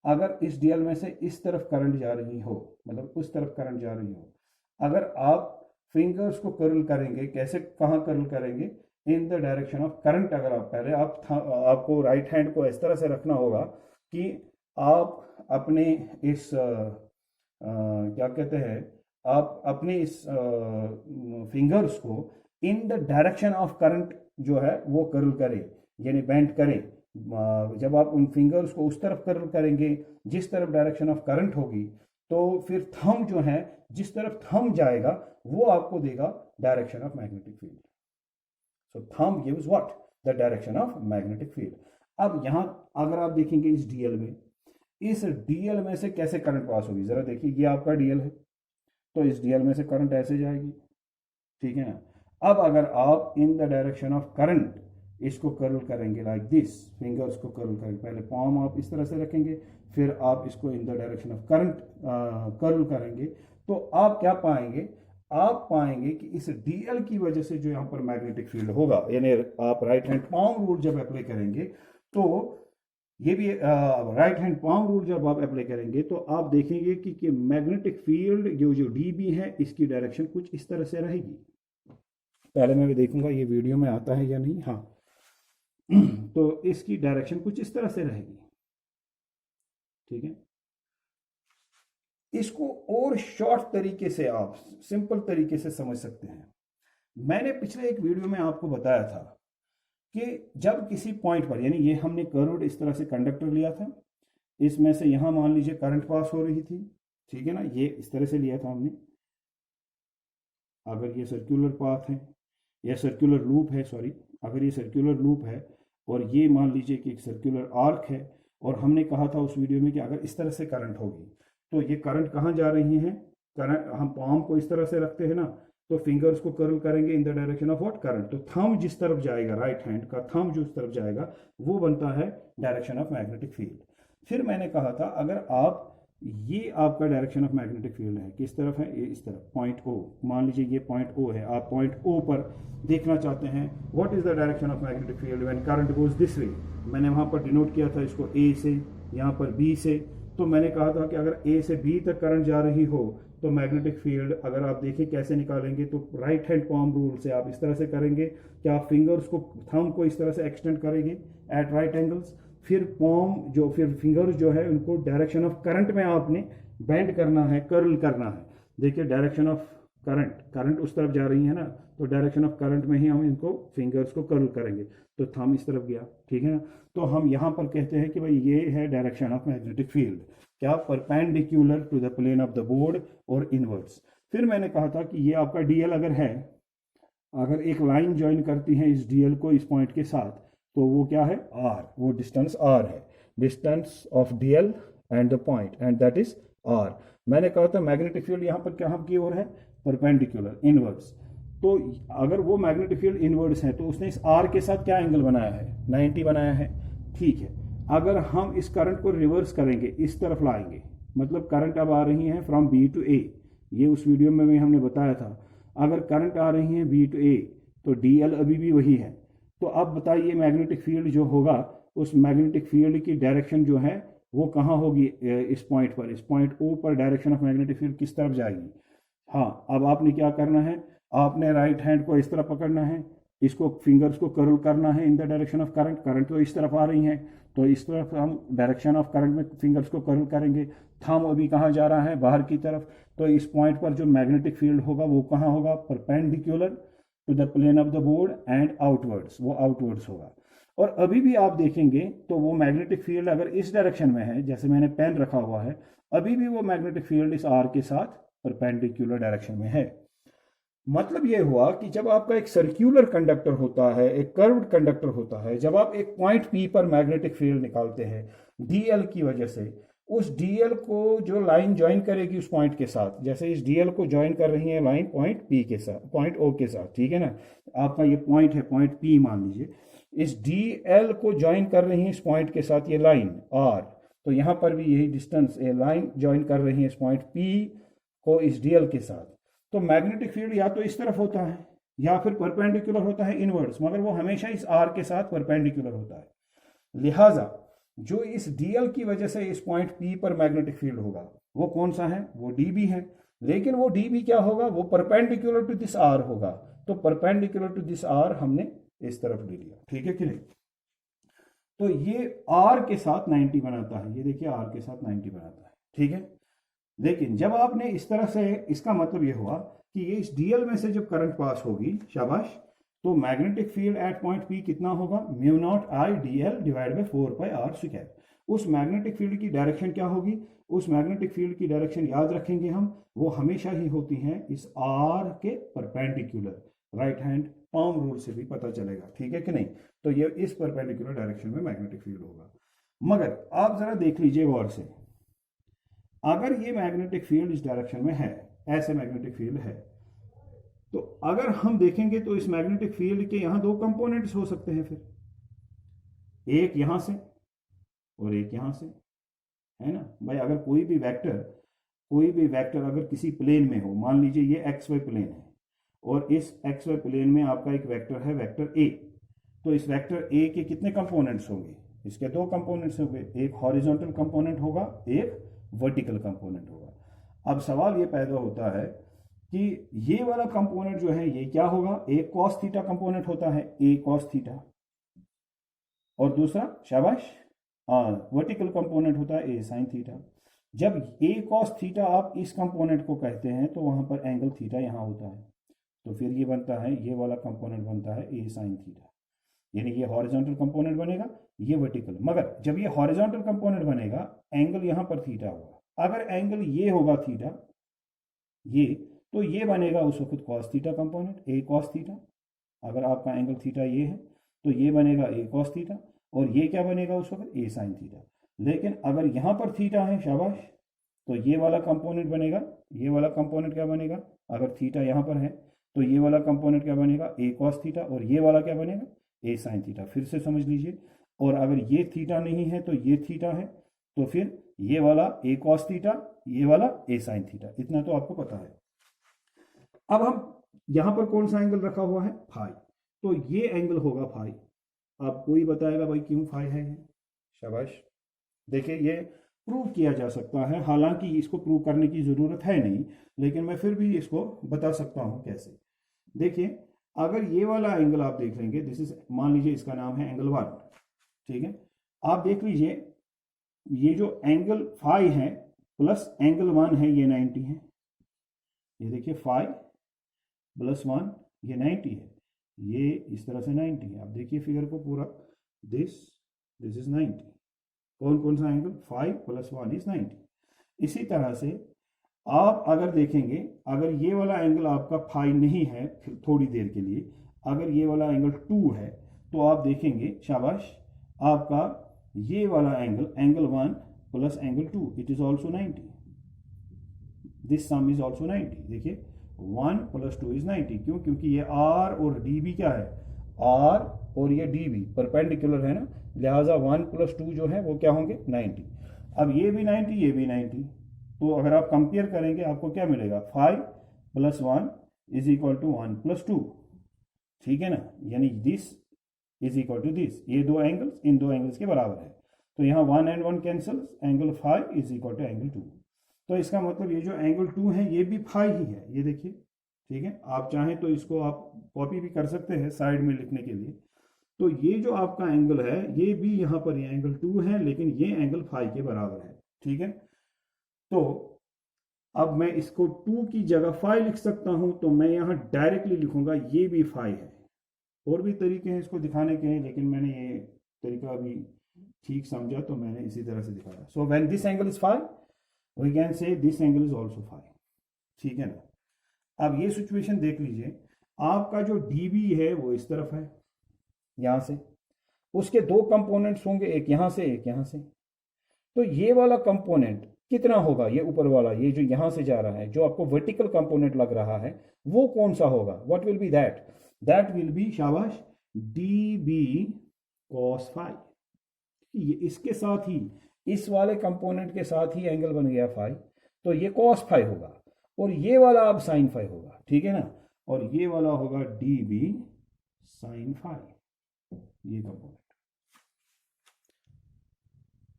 अगर इस डीएल में से इस तरफ करंट जा रही हो, मतलब उस तरफ करंट जा रही हो, अगर आप फिंगर्स को कर्ल करेंगे, कैसे, कहाँ कर्ल करेंगे, in the direction of current. अगर आप पहले आपको राइट हैंड को इस तरह से रखना होगा कि आप अपने इस क्या कहते हैं, आप अपने इस फिंगर्स को in the direction of current जो है वो कर्ल करें, यानी बेंड करें। जब आप उन फिंगर्स को उस तरफ कर्ल करेंगे जिस तरफ डायरेक्शन ऑफ करंट होगी, तो फिर थंब जो है, जिस तरफ थंब जाएगा वो आपको देगा direction of magnetic field. So thumb gives what, the direction of magnetic field. अब यहां अगर आप देखेंगे इस डीएल में, इस डीएल में से कैसे करंट पास होगी, जरा देखिए, ये आपका डीएल है, तो इस डीएल में से करंट ऐसे जाएगी, ठीक है ना। अब अगर आप in the direction of current इसको कर्ल करेंगे लाइक दिस, फिंगर्स को कर्ल करेंगे, पहले पाम आप इस तरह से रखेंगे, फिर आप इसको in the direction of current curl करेंगे, तो आप क्या पाएंगे, आप पाएंगे कि इस डीएल की वजह से जो यहाँ पर मैग्नेटिक फील्ड होगा, यानी आप राइट हैंड पाम रूल जब अप्लाई करेंगे, तो ये भी राइट हैंड पाम रूल जब आप अप्लाई करेंगे तो आप देखेंगे कि मैग्नेटिक फील्ड जो डीबी है इसकी डायरेक्शन कुछ इस तरह से रहेगी। पहले मैं भी देखूंगा ये वीडियो में आता है या नहीं, हाँ तो इसकी डायरेक्शन कुछ इस तरह से रहेगी, ठीक है। इसको और शॉर्ट तरीके से आप सिंपल तरीके से समझ सकते हैं। मैंने पिछले एक वीडियो में आपको बताया था कि जब किसी पॉइंट पर, यानी ये हमने कर्व्ड इस तरह से कंडक्टर लिया था, इसमें से यहां मान लीजिए करंट पास हो रही थी, ठीक है ना, ये इस तरह से लिया था हमने। अगर ये सर्कुलर पाथ है या सर्कुलर लूप है, सॉरी, अगर ये सर्कुलर लूप है और ये मान लीजिए कि एक सर्कुलर आर्क है, और हमने कहा था उस वीडियो में कि अगर इस तरह से करंट होगी तो ये करंट कहाँ जा रही है, करंट, हम पाम को इस तरह से रखते हैं ना, तो फिंगर्स को कर्ल करेंगे in the direction of what, current. तो थंब जिस तरफ जाएगा, राइट हैंड का थंब जो उस तरफ जाएगा वो बनता है डायरेक्शन ऑफ मैग्नेटिक फील्ड। फिर मैंने कहा था अगर आप, ये आपका डायरेक्शन ऑफ मैग्नेटिक फील्ड है, किस तरफ है, ये इस तरफ, पॉइंट ओ, मान लीजिए ये पॉइंट ओ है, आप पॉइंट ओ पर देखना चाहते हैं what is the direction of magnetic field when current goes this way. मैंने वहां पर डिनोट किया था इसको ए से, यहाँ पर बी से। तो मैंने कहा था कि अगर ए से बी तक करंट जा रही हो तो मैग्नेटिक फील्ड अगर आप देखें कैसे निकालेंगे, तो राइट हैंड पाम रूल से आप इस तरह से करेंगे कि आप फिंगर्स को, थंब को इस तरह से एक्सटेंड करेंगे एट राइट एंगल्स, फिर पाम जो, फिर फिंगर्स जो है उनको डायरेक्शन ऑफ करंट में आपने बेंड करना है, कर्ल करना है। देखिए डायरेक्शन ऑफ करंट, करंट उस तरफ जा रही है ना, तो डायरेक्शन ऑफ करंट में ही हम इनको फिंगर्स को कर्ल करेंगे, तो थंब इस तरफ गया, ठीक है ना। तो हम यहाँ पर कहते हैं कि भाई ये है डायरेक्शन ऑफ मैग्नेटिक फील्ड, क्या, perpendicular to the plane of the board और इनवर्ड्स। फिर मैंने कहा था कि ये आपका डीएल अगर है, अगर एक लाइन ज्वाइन करती है इस डीएल को इस पॉइंट के साथ, तो वो क्या है, आर, वो डिस्टेंस आर है, distance of d l and the point, and that is r. मैंने कहा था मैग्नेटिक फील्ड यहाँ पर क्या की ओर है, परपेंडिकुलर, इनवर्ड्स। तो अगर वो मैग्नेटिक फील्ड इनवर्ड्स है तो उसने इस आर के साथ क्या एंगल बनाया है, 90 बनाया है, ठीक है। अगर हम इस करंट को रिवर्स करेंगे, इस तरफ लाएंगे, मतलब करंट अब आ रही है फ्रॉम बी टू ए, ये उस वीडियो में भी हमने बताया था, अगर करंट आ रही है बी टू ए तो डीएल अभी भी वही है। तो अब बताइए मैग्नेटिक फील्ड जो होगा, उस मैग्नेटिक फील्ड की डायरेक्शन जो है वो कहाँ होगी, इस पॉइंट पर, इस पॉइंट ओ पर डायरेक्शन ऑफ मैग्नेटिक फील्ड किस तरफ जाएगी। हाँ, अब आपने क्या करना है, आपने राइट हैंड को इस तरफ पकड़ना है, इसको फिंगर्स को कर्ल करना है in the direction of current, current तो इस तरफ आ रही है, तो इस तरफ हम डायरेक्शन ऑफ करंट में फिंगर्स को कर्ल करेंगे। थंब अभी कहाँ जा रहा है, बाहर की तरफ, तो इस पॉइंट पर जो मैग्नेटिक फील्ड होगा वो कहाँ होगा, perpendicular to the plane of the board and outwards, वो आउटवर्ड्स होगा। और अभी भी आप देखेंगे तो वो मैग्नेटिक फील्ड अगर इस डायरेक्शन में है, जैसे मैंने पेन रखा हुआ है, अभी भी वो मैग्नेटिक फील्ड इस आर के साथ परपेंडिकुलर डायरेक्शन में है। मतलब ये हुआ कि जब आपका एक सर्क्यूलर कंडक्टर होता है, एक कर्व्ड कंडक्टर होता है, जब आप एक पॉइंट पी पर मैग्नेटिक फील्ड निकालते हैं डीएल की वजह से, उस डीएल को जो लाइन ज्वाइन करेगी उस पॉइंट के साथ, जैसे इस डीएल को ज्वाइन कर रही है लाइन पॉइंट पी के साथ, पॉइंट ओ के साथ, ठीक है ना, आपका ये पॉइंट है पॉइंट पी मान लीजिए, इस डीएल को ज्वाइन कर रही है इस पॉइंट के साथ ये लाइन आर, तो यहाँ पर भी यही डिस्टेंस ए लाइन ज्वाइन कर रही है इस पॉइंट पी को इस डीएल के साथ। तो मैग्नेटिक फील्ड या तो इस तरफ होता है या फिर परपेंडिकुलर होता है इनवर्ड्स, मगर वो हमेशा इस आर के साथ परपेंडिकुलर होता है। लिहाजा जो इस डीएल की वजह से इस पॉइंट पी पर मैग्नेटिक फील्ड होगा वो कौन सा है, वो डीबी है। लेकिन वो डीबी क्या होगा, वो परपेंडिकुलर टू दिस आर होगा। तो परपेंडिकुलर टू दिस आर हमने इस तरफ ले लिया, ठीक है कि नहीं। तो ये आर के साथ 90 बनाता है, ये देखिए आर के साथ 90 बनाता है, ठीक है। लेकिन जब आपने इस तरह से, इसका मतलब ये हुआ कि ये इस डीएल में से जब करंट पास होगी, शाबाश, तो magnetic field at point P कितना होगा, mu not I d l divide by 4 pi r square. उस मैग्नेटिक फील्ड की डायरेक्शन क्या होगी, उस मैग्नेटिक फील्ड की डायरेक्शन याद रखेंगे हम, वो हमेशा ही होती है इस आर के perpendicular. Right hand palm rule से भी पता चलेगा, ठीक है कि नहीं। तो ये इस परपेंडिकुलर डायरेक्शन में मैग्नेटिक फील्ड होगा। मगर आप जरा देख लीजिए गौर से, अगर ये मैग्नेटिक फील्ड इस डायरेक्शन में है, ऐसे मैग्नेटिक फील्ड है, तो अगर हम देखेंगे तो इस मैग्नेटिक फील्ड के यहां दो कंपोनेंट्स हो सकते हैं, फिर एक यहां से और एक यहां से, है ना भाई। अगर कोई भी वेक्टर अगर किसी प्लेन में हो, मान लीजिए ये एक्स वाई प्लेन है और इस एक्स वाई प्लेन में आपका एक वेक्टर है वेक्टर ए, तो इस वेक्टर ए के कितने कंपोनेंट्स होंगे, इसके दो कंपोनेंट्स होंगे, एक हॉरिजॉन्टल कंपोनेंट होगा, एक वर्टिकल कंपोनेंट होगा। अब सवाल ये पैदा होता है कि ये वाला कंपोनेंट जो है ये क्या होगा, एक कॉस थीटा कंपोनेंट होता है, ए कॉस थीटा, और दूसरा शाबाश वर्टिकल कंपोनेंट होता है ए साइन थीटा। जब ए कॉस थीटा आप इस कंपोनेंट को कहते हैं तो वहां पर एंगल थीटा यहां होता है, तो फिर ये बनता है, ये वाला कंपोनेंट बनता है ए साइन थीटा, यानी ये हॉरिजॉन्टल कंपोनेंट बनेगा, ये वर्टिकल। मगर जब ये हॉरिजॉन्टल कंपोनेंट बनेगा एंगल यहां पर थीटा होगा। अगर एंगल ये होगा थीटा, ये, तो ये बनेगा उस वक्त कॉस थीटा कंपोनेंट, ए कॉस थीटा। अगर आपका एंगल थीटा ये है तो ये बनेगा ए कॉस थीटा, और ये क्या बनेगा उस वक्त, ए साइन थीटा। लेकिन अगर यहाँ पर थीटा है, शाबाश, तो ये वाला कंपोनेंट बनेगा, ये वाला कंपोनेंट क्या बनेगा, अगर थीटा यहाँ पर है तो ये वाला कंपोनेंट क्या बनेगा, ए कॉस थीटा, और ये वाला क्या बनेगा, ए साइन थीटा। फिर से समझ लीजिए, और अगर ये थीटा नहीं है तो ये थीटा है, तो फिर ये वाला ए कॉस थीटा, ये वाला ए साइन थीटा। इतना तो आपको पता है। अब हम यहां पर कौन सा एंगल रखा हुआ है, फाई, तो ये एंगल होगा फाई। अब कोई बताएगा भाई क्यों फाई है ये, शाबाश। देखिए ये प्रूव किया जा सकता है, हालांकि इसको प्रूव करने की ज़रूरत है नहीं, लेकिन मैं फिर भी इसको बता सकता हूं कैसे। देखिए अगर ये वाला एंगल आप देख लेंगे, दिस इज, मान लीजिए इसका नाम है एंगल 1, ठीक है। आप देख लीजिए ये जो एंगल फाई है प्लस एंगल 1 है, ये 90 है। ये देखिए फाई प्लस 1 ये 90 है, ये इस तरह से 90 है। आप देखिए फिगर को पूरा, दिस इज 90। कौन कौन सा एंगल, 5 प्लस 1 इज 90। इसी तरह से आप अगर देखेंगे, अगर ये वाला एंगल आपका 5 नहीं है थोड़ी देर के लिए, अगर ये वाला एंगल 2 है, तो आप देखेंगे, शाबाश, आपका ये वाला angle, angle 1 plus angle 2, it is also 90। This some is also 90। देखिए 1 प्लस 2 इज 90, क्यों, क्योंकि ये आर और डी बी क्या है, आर और ये डी बी परपेंडिकुलर है ना, लिहाजा 1 प्लस 2 जो है वो क्या होंगे, 90। अब ये भी 90, ये भी 90, तो अगर आप कंपेयर करेंगे आपको क्या मिलेगा, 5 plus 1 is equal to 1 plus 2, ठीक है ना, यानी this is equal to this, ये दो एंगल्स इन दो एंगल्स के बराबर है। तो यहाँ 1 and 1 cancel, angle 5 is equal to angle 2। तो इसका मतलब ये जो एंगल 2 है ये भी 5 ही है, ये देखिए, ठीक है। आप चाहें तो इसको आप कॉपी भी कर सकते हैं साइड में लिखने के लिए। तो ये जो आपका एंगल है ये भी यहाँ पर ये एंगल 2 है, लेकिन ये एंगल 5 के बराबर है, ठीक है। तो अब मैं इसको 2 की जगह 5 लिख सकता हूं, तो मैं यहाँ डायरेक्टली लिखूंगा ये भी 5 है, और भी तरीके हैं इसको दिखाने के, लेकिन मैंने ये तरीका अभी ठीक समझा तो मैंने इसी तरह से दिखाया। So when this angle is phi we can say this angle is also phi, ठीक है ना। अब ये सिचुएशन देख लीजिए, आपका जो डीबी है वो इस तरफ है यहां से, उसके दो कंपोनेंट्स होंगे, एक यहां से एक यहां से। तो ये वाला कंपोनेंट कितना होगा, ये ऊपर वाला, ये जो यहां से जा रहा है, जो आपको वर्टिकल कंपोनेंट लग रहा है, वो कौन सा होगा? What will be that? That will be, शाबाश, डी बी कॉस फाई। ये इसके साथ ही, इस वाले कंपोनेंट के साथ ही एंगल बन गया फाई, तो ये कॉस फाई होगा, और ये वाला अब साइन फाई होगा, ठीक है ना। और ये वाला होगा डी बी साइन फाई, ये कंपोनेंट,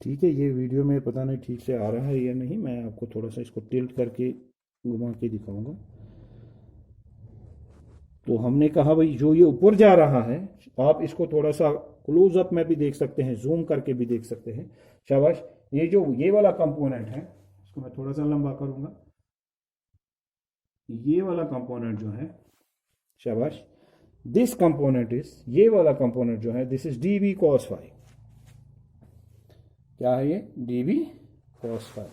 ठीक है। ये वीडियो में पता नहीं ठीक से आ रहा है या नहीं, मैं आपको थोड़ा सा इसको टिल्ट करके घुमा के दिखाऊंगा। तो हमने कहा भाई जो ये ऊपर जा रहा है, आप इसको थोड़ा सा क्लोज अप में भी देख सकते हैं, जूम करके भी देख सकते हैं, शाबाश। ये जो ये वाला कंपोनेंट है, इसको मैं थोड़ा सा लंबा करूंगा, ये वाला कंपोनेंट जो है, शाबाश, दिस कंपोनेंट इज, ये वाला कंपोनेंट जो है, this is d B cos phi. क्या है ये? D B cos phi.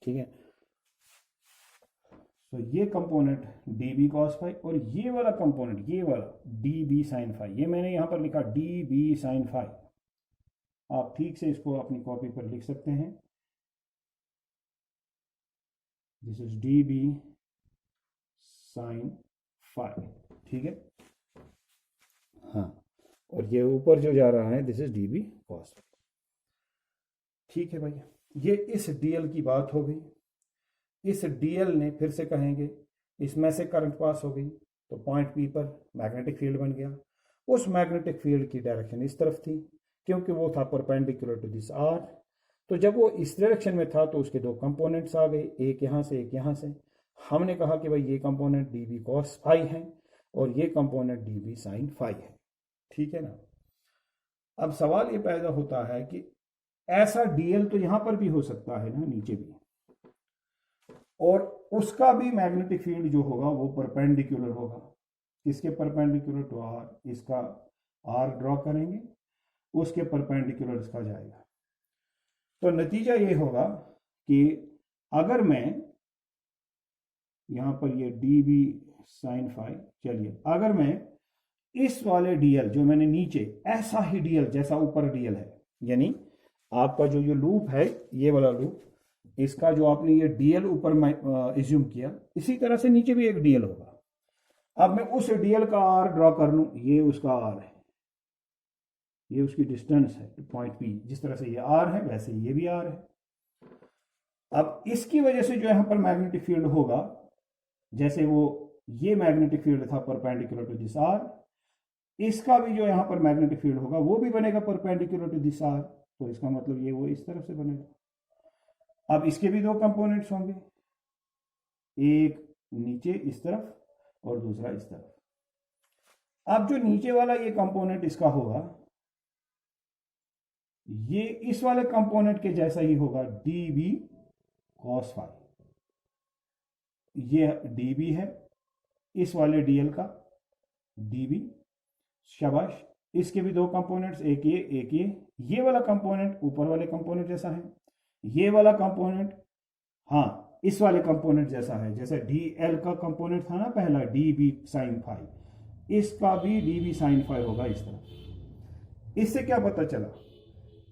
ठीक है, तो ये component d B cos phi, और ये वाला कंपोनेंट, ये वाला डी बी साइन फाई, ये मैंने यहां पर लिखा डी बी साइन फाई। आप ठीक से इसको अपनी कॉपी पर लिख सकते हैं, this is d B sine phi, ठीक है। हाँ, और ये ऊपर जो जा रहा है, this is d B cos phi, ठीक है भैया। ये इस डीएल की बात हो गई। इस डीएल ने, फिर से कहेंगे, इसमें से करंट पास हो गई, तो पॉइंट पी पर मैग्नेटिक फील्ड बन गया। उस मैग्नेटिक फील्ड की डायरेक्शन इस तरफ थी, क्योंकि वो था परपेंडिकुलर टू दिस आर। तो जब वो इस डायरेक्शन में था, तो उसके दो कंपोनेंट्स आ गए, एक यहां से एक यहां से। हमने कहा कि भाई ये component d B cos phi है, और ये component d B sine phi है, ठीक है ना। अब सवाल ये पैदा होता है कि ऐसा डीएल तो यहां पर भी हो सकता है ना, नीचे भी, और उसका भी मैग्नेटिक फील्ड जो होगा वो परपेंडिकुलर होगा। किसके परपेंडिकुलर? To r. इसका आर ड्रॉ करेंगे, उसके परपेंडिकुलर इसका जाएगा। तो नतीजा ये होगा कि अगर मैं यहां पर ये डी बी साइन फाई, चलिए, अगर मैं इस वाले डीएल जो मैंने नीचे, ऐसा ही डीएल जैसा ऊपर डीएल है, यानी आपका जो ये लूप है, ये वाला लूप, इसका जो आपने ये डीएल ऊपर एज्यूम किया, इसी तरह से नीचे भी एक डीएल होगा। अब मैं उस डीएल का आर ड्रॉ कर लूं, ये उसका आर है, ये उसकी डिस्टेंस है पॉइंट पी। जिस तरह से ये आर है, वैसे ये भी आर है। अब इसकी वजह से जो यहां पर मैग्नेटिक फील्ड होगा, जैसे वो ये मैग्नेटिक फील्ड था परपेंडिकुलर टू दिस आर, इसका भी जो यहां पर मैग्नेटिक फील्ड होगा वो भी बनेगा परपेंडिकुलर टू दिस आर। तो इसका मतलब ये वो इस तरफ से बनेगा। अब इसके भी दो कंपोनेंट्स होंगे, एक नीचे इस तरफ और दूसरा इस तरफ। अब जो नीचे वाला ये कंपोनेंट इसका होगा, ये इस वाले कंपोनेंट के जैसा ही होगा, डी बी कॉस फाई। ये डी बी है इस वाले डीएल का, डी बी, शाबाश। इसके भी दो कंपोनेंट्स, एक ये एक ये वाला कंपोनेंट ऊपर वाले कंपोनेंट जैसा है, ये वाला कंपोनेंट हाँ इस वाले कंपोनेंट जैसा है, जैसे डी एल का कंपोनेंट था ना पहला, डी बी साइन फाई, इसका भी डी बी साइन फाई होगा इस तरह। इससे क्या पता चला?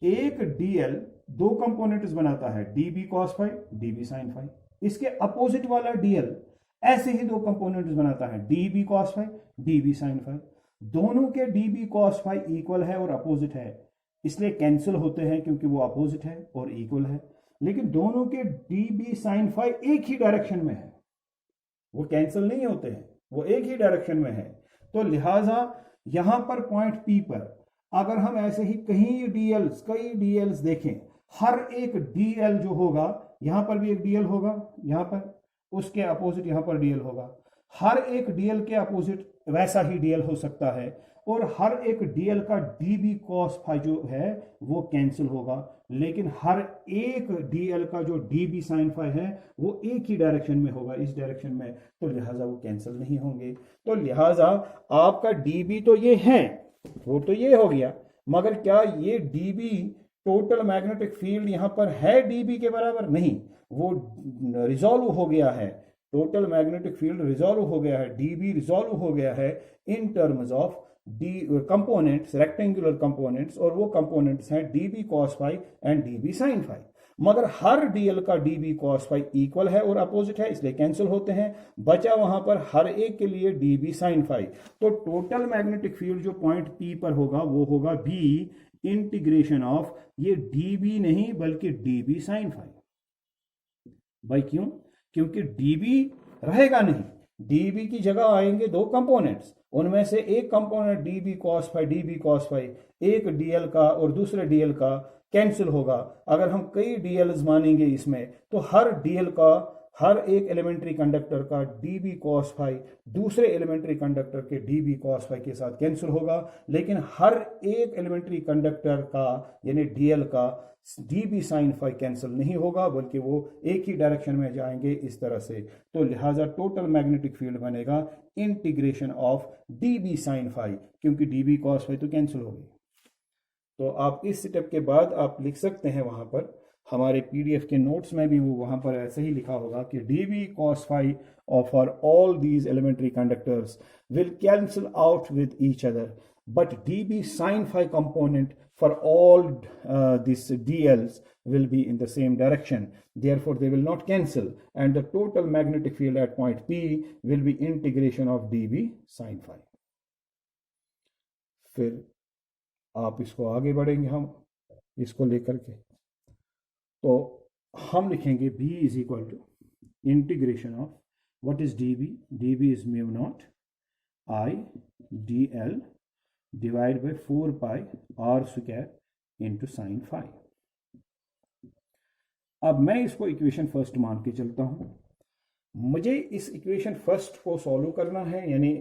एक डीएल दो कंपोनेंट्स बनाता है, d B cos phi, d B sine phi. इसके अपोजिट वाला डीएल ऐसे ही दो कंपोनेंट्स बनाता है, d B cos phi, d B sine phi. दोनों के d B cos phi equal है और अपोजिट है, इसलिए कैंसिल होते हैं क्योंकि वो अपोजिट है और इक्वल है। लेकिन दोनों के डी बी साइन फाई एक ही डायरेक्शन में है, वो कैंसिल नहीं होते हैं, वो एक ही डायरेक्शन में है। तो लिहाजा यहां पर पॉइंट पी पर अगर हम ऐसे ही कई डीएल्स देखें, हर एक डीएल जो होगा, यहां पर भी एक डीएल होगा, यहां पर उसके अपोजिट यहां पर डीएल होगा, हर एक डीएल के अपोजिट वैसा ही डीएल हो सकता है, और हर एक डीएल का डीबी कॉस फाई जो है वो कैंसिल होगा, लेकिन हर एक डीएल का जो डीबी साइन फाई है वो एक ही डायरेक्शन में होगा, इस डायरेक्शन में, तो लिहाजा वो कैंसिल नहीं होंगे। तो लिहाजा आपका डीबी तो ये है, वो तो ये हो गया, मगर क्या ये डीबी टोटल मैग्नेटिक फील्ड यहां पर है डीबी के बराबर? नहीं, वो रिजॉल्व हो गया है, टोटल मैग्नेटिक फील्ड रिजॉल्व हो गया है, डीबी रिजॉल्व हो गया है in terms of the components, rectangular components, और वो कंपोनेंट्स हैं d B cos phi and d B sine phi. मगर हर डीएल का डीबी कॉस फाई इक्वल है और अपोजिट है, इसलिए कैंसिल होते हैं, बचा वहां पर हर एक के लिए डीबी साइन फाई। तो टोटल मैग्नेटिक फील्ड जो पॉइंट पी पर होगा वो होगा बी इंटीग्रेशन ऑफ, ये डीबी नहीं बल्कि डीबी साइन फाई। भाई क्यों? क्योंकि डीबी रहेगा नहीं, डीबी की जगह आएंगे दो कंपोनेंट्स, उनमें से एक component d B cos phi, d B cos phi, एक डीएल का और दूसरे डीएल का कैंसिल होगा। अगर हम कई डीएल्स मानेंगे इसमें, तो हर डीएल का, हर एक एलिमेंट्री कंडक्टर का डीबी कॉस फाई दूसरे एलिमेंट्री कंडक्टर के डीबी कॉस फाई के साथ कैंसिल होगा, लेकिन हर एक एलिमेंट्री कंडक्टर का यानी डीएल का डीबी साइन फाई कैंसिल नहीं होगा, बल्कि वो एक ही डायरेक्शन में जाएंगे इस तरह से। तो लिहाजा टोटल मैग्नेटिक फील्ड बनेगा integration of d B sine phi, क्योंकि डीबी कॉस फाई तो कैंसिल हो गई। तो आप इस स्टेप के बाद आप लिख सकते हैं, वहां पर हमारे पीडीएफ के नोट्स में भी वो वहां पर ऐसे ही लिखा होगा कि d B cos phi for all these elementary conductors will cancel out with each other, but dB sin phi component for all these DLs will be in the same direction. Therefore, they will not cancel, and the total magnetic field at point P will be integration of dB sin phi. फिर आप इसको आगे बढ़ेंगे हम इसको लेकर के, तो हम लिखेंगे B is equal to integration of what is dB? dB is mu naught I dl divide by 4 pi r square into sine phi. अब मैं इसको इक्वेशन फर्स्ट मान के चलता हूं, मुझे इस इक्वेशन फर्स्ट को सॉल्व करना है, यानी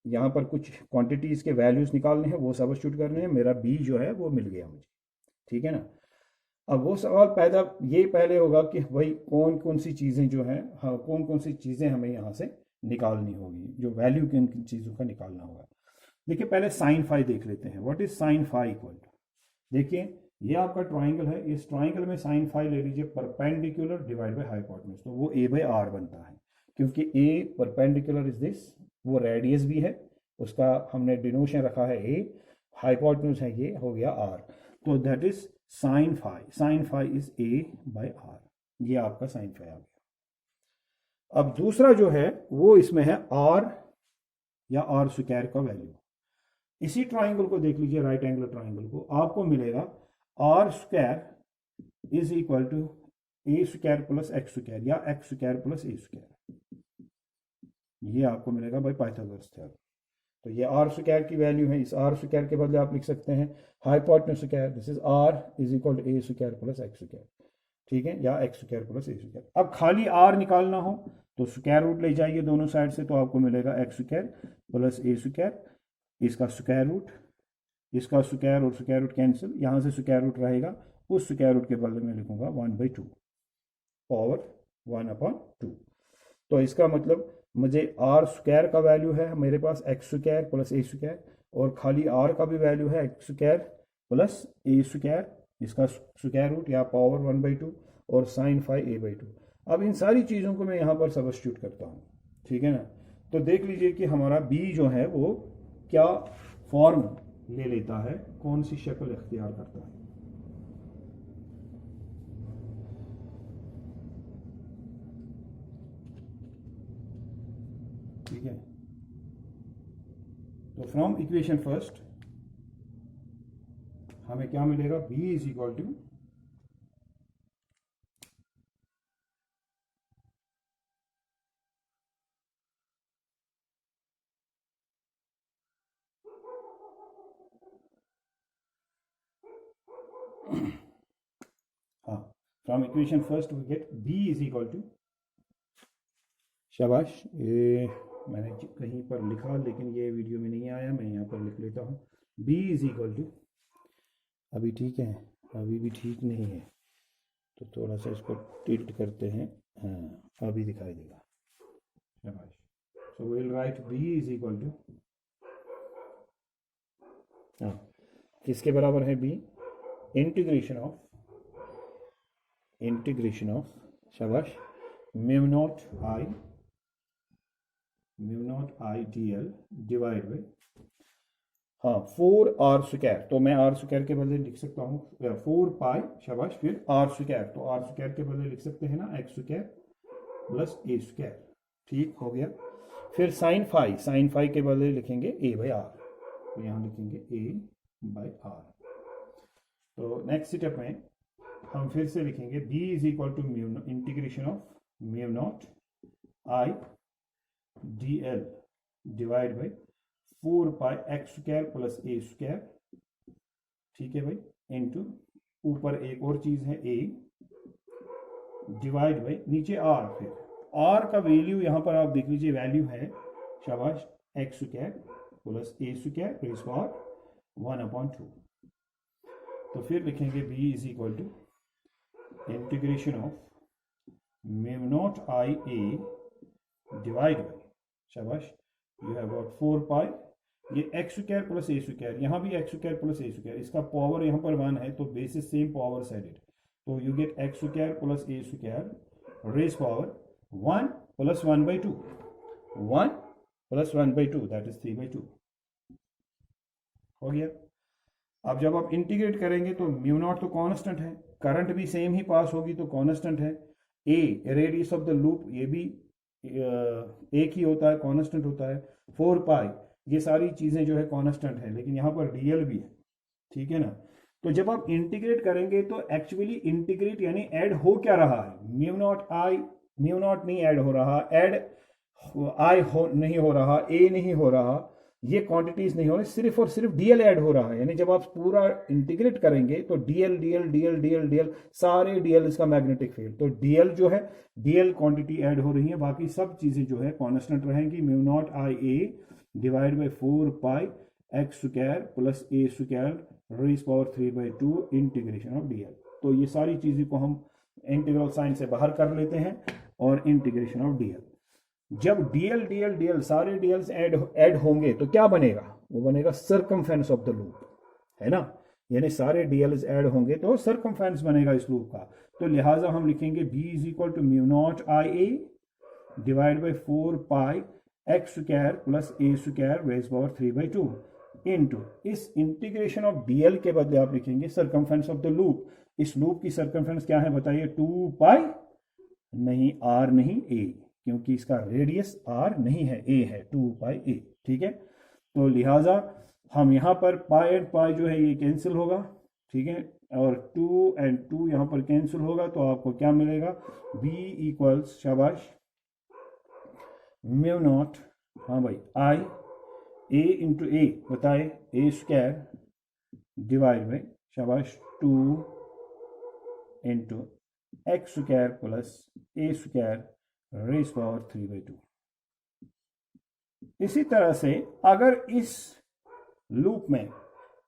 यहां पर कुछ क्वांटिटीज के वैल्यूज निकालने हैं, वो सब्स्टिट्यूट करने हैं। मेरा बी जो है वो मिल गया मुझे, ठीक है ना। अब वो सवाल पैदा ये पहले होगा कि भाई कौन कौन सी चीज़ें जो हैं, हाँ कौन कौन सी चीज़ें हमें यहाँ से निकालनी होगी, जो वैल्यू किन किन चीज़ों का निकालना होगा। देखिए पहले साइन फाई देख लेते हैं। What is sine phi equal to, देखिए ये आपका ट्राइंगल है, इस ट्राइंगल में साइन फाई ले लीजिए परपेंडिकुलर डिवाइड बाय हाइपोटेन्यूज, तो वो ए बाय आर बनता है, क्योंकि ए परपेंडिकुलर इज दिस, वो रेडियस भी है, उसका हमने डिनोशन रखा है ए, हाइपोटेन्यूज है ये, हो गया आर, तो that is sine phi. Sine phi is a by r, ये आपका साइन फाई आ गया। अब दूसरा जो है वो इसमें है आर या आर स्क्वायर का वैल्यू। इसी ट्राइंगल को देख लीजिए, राइट एंगल ट्राइंगल को, आपको मिलेगा r square is equal to a square plus x square या x square plus a square, ये आपको मिलेगा बाय पाइथागोरस थ्योरम। तो ये आर स्क्वायर की वैल्यू है, इस आर स्क्वायर के बदले आप लिख सकते हैं hypotenuse square, this is r is equal to a square plus x square, ठीक है, या x square plus a square. अब खाली आर निकालना हो तो स्क्वायर रूट ले जाइए दोनों साइड से, तो आपको मिलेगा x square plus a square, इसका स्क्वायर रूट, इसका स्क्वायर और स्क्वायर रूट कैंसिल, यहाँ से स्क्वायर रूट रहेगा, उस स्क्वायर रूट के बदले में लिखूंगा 1/2 पावर 1/2। तो इसका मतलब मुझे आर स्क्वायर का वैल्यू है मेरे पास x square plus a square, और खाली आर का भी वैल्यू है x square plus a square, इसका स्क्वायर रूट या पावर 1/2, और साइन फाई a/2। अब इन सारी चीज़ों को मैं यहाँ पर सब्स्टिट्यूट करता हूँ, ठीक है ना। तो देख लीजिए कि हमारा बी जो है वो क्या फॉर्म ले लेता है, कौन सी शक्ल इख्तियार करता है। ठीक है, तो फ्रॉम इक्वेशन फर्स्ट हमें क्या मिलेगा, b इज इक्वल टू हाँ, from equation first we get b is equal to, शाबाश, ये मैंने कहीं पर लिखा लेकिन ये वीडियो में नहीं आया, मैं यहाँ पर लिख लेता हूँ। B इज इक्वल टू, अभी ठीक है, अभी भी ठीक नहीं है, तो थोड़ा सा इसको टिल्ट करते हैं, हाँ अभी दिखाई देगा, शाबाश। So will write B is equal to, हाँ किसके बराबर है B? इंटीग्रेशन ऑफ शाबाश mu not I d l divide by, हाँ 4r², तो मैं r² के बदले लिख सकता हूँ 4 पाई, शाबाश, फिर r², तो r² के बदले लिख सकते हैं ना x² प्लस a², ठीक हो गया। फिर साइन फाई के बदले लिखेंगे a/r, तो यहाँ लिखेंगे a/r। तो नेक्स्ट स्टेप में हम फिर से लिखेंगे b is equal to integration of mu not I d l divide by 4 pi x² plus a², ठीक है भाई, इनटू ऊपर एक और चीज है a डिवाइड बाई नीचे r, फिर r का वैल्यू यहाँ पर आप देख लीजिए, वैल्यू है शाबाश x² plus a² raise power 1/2। तो फिर लिखेंगे b is equal to integration of mu not I a divide by, शाबाश, यू हैव गॉट 4 पाई, ये x² प्लस a², यहाँ भी x² प्लस a², इसका पावर यहाँ पर 1 है तो बेसिस सेम पावर एडेड, तो you get x² plus a² raise power 1 plus 1/2, 1 plus 1/2 that is 3/2 हो गया। अब जब आप इंटीग्रेट करेंगे तो म्यू नॉट तो कांस्टेंट है, करंट भी सेम ही पास होगी तो कांस्टेंट है, a radius of the loop ये भी एक ही होता है, कांस्टेंट होता है, 4 पाई, ये सारी चीजें जो है कांस्टेंट है, लेकिन यहाँ पर डीएल भी है, ठीक है ना। तो जब आप इंटीग्रेट करेंगे तो एक्चुअली इंटीग्रेट यानी ऐड हो क्या रहा है, म्यू नॉट नहीं ऐड हो रहा, ऐड आई नहीं हो रहा, ए नहीं हो रहा, ये क्वांटिटीज नहीं हो रही, सिर्फ और सिर्फ डीएल ऐड हो रहा है। यानी जब आप पूरा इंटीग्रेट करेंगे तो डीएल सारे डीएल इसका मैग्नेटिक फील्ड, तो डीएल जो है डीएल क्वांटिटी ऐड हो रही है, बाकी सब चीजें जो है कांस्टेंट रहेंगी। Mu naught I a divide by 4 pi x² plus a² raise power 3/2 integration of DL. तो ये सारी चीजें को हम इंटीग्रल साइन से बाहर कर लेते हैं और इंटीग्रेशन ऑफ डीएल, जब डीएल सारे डीएल्स ऐड होंगे तो क्या बनेगा, वो बनेगा सर्कमफेरेंस ऑफ द लूप, है ना, यानी सारे डीएल्स ऐड होंगे तो सर्कमफेरेंस बनेगा इस लूप का। तो लिहाजा हम लिखेंगे b is equal to mu not I a divide by 4 pi x² plus a² raise power 3/2 into इस इंटीग्रेशन ऑफ डीएल के बदले आप लिखेंगे सर्कमफेरेंस ऑफ द लूप। इस लूप की सर्कमफेरेंस क्या है बताइए, 2 पाई नहीं, r नहीं, a, क्योंकि इसका रेडियस r नहीं है, a है, 2 पाई a, ठीक है। तो लिहाजा हम यहाँ पर पाई एंड पाई जो है ये कैंसिल होगा, ठीक है, और 2 एंड 2 यहाँ पर कैंसिल होगा, तो आपको क्या मिलेगा, b इक्वल्स, शाबाश, म्यू नॉट, हाँ भाई, आई a इंटू ए बताए a² डिवाइड बाई, शाबाश, 2 into x² plus a² raise power 3/2। इसी तरह से अगर इस लूप में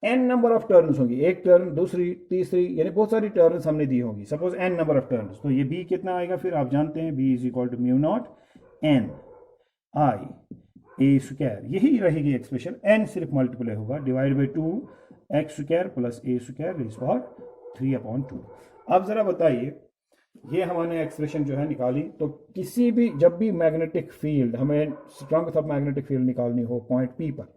n नंबर ऑफ टर्न्स होंगी, एक टर्न, दूसरी, तीसरी, यानी बहुत सारी टर्न्स हमने दी होंगी, suppose n number of turns, तो ये b कितना आएगा, फिर आप जानते हैं b is equal to mu nought n I a², यही रहेगी एक्सप्रेशन, n सिर्फ मल्टीप्लाई होगा, divide by 2 x² plus a² raise power 3/2। अब जरा बताइए, ये हमने एक्सप्रेशन जो है निकाली, तो किसी भी, जब भी मैग्नेटिक फील्ड, हमें स्ट्रेंथ ऑफ मैग्नेटिक फील्ड निकालनी हो पॉइंट P पर,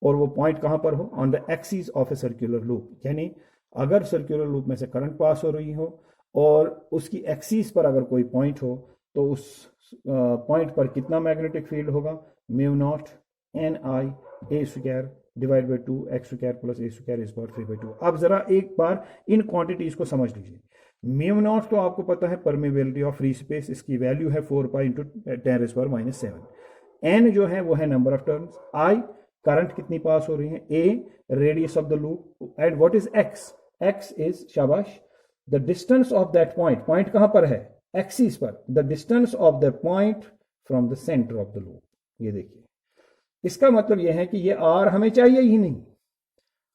और वो पॉइंट कहां पर हो, on the axis of A circular loop, यानी अगर सर्कुलर लूप में से करंट पास हो रही हो और उसकी एक्सिस पर अगर कोई पॉइंट हो, तो उस पॉइंट पर कितना मैग्नेटिक फील्ड होगा, mu nought n I a² divide by 2 x² plus a² raise power 3/2। अब जरा एक बार इन क्वांटिटीज को समझ लीजिए। म्यू नॉट तो आपको पता है परमेबिलिटी ऑफ फ्री स्पेस, इसकी वैल्यू है 4 pi into 10 raise power -7। n जो है वो है number of turns, i current कितनी पास हो रही है, a radius of the loop, and what is x is, शाबाश, the distance of that point, point कहां पर है, एक्सिस पर, the distance of the point from the centre of the loop, ये देखिए, इसका मतलब यह है कि ये आर हमें चाहिए ही नहीं।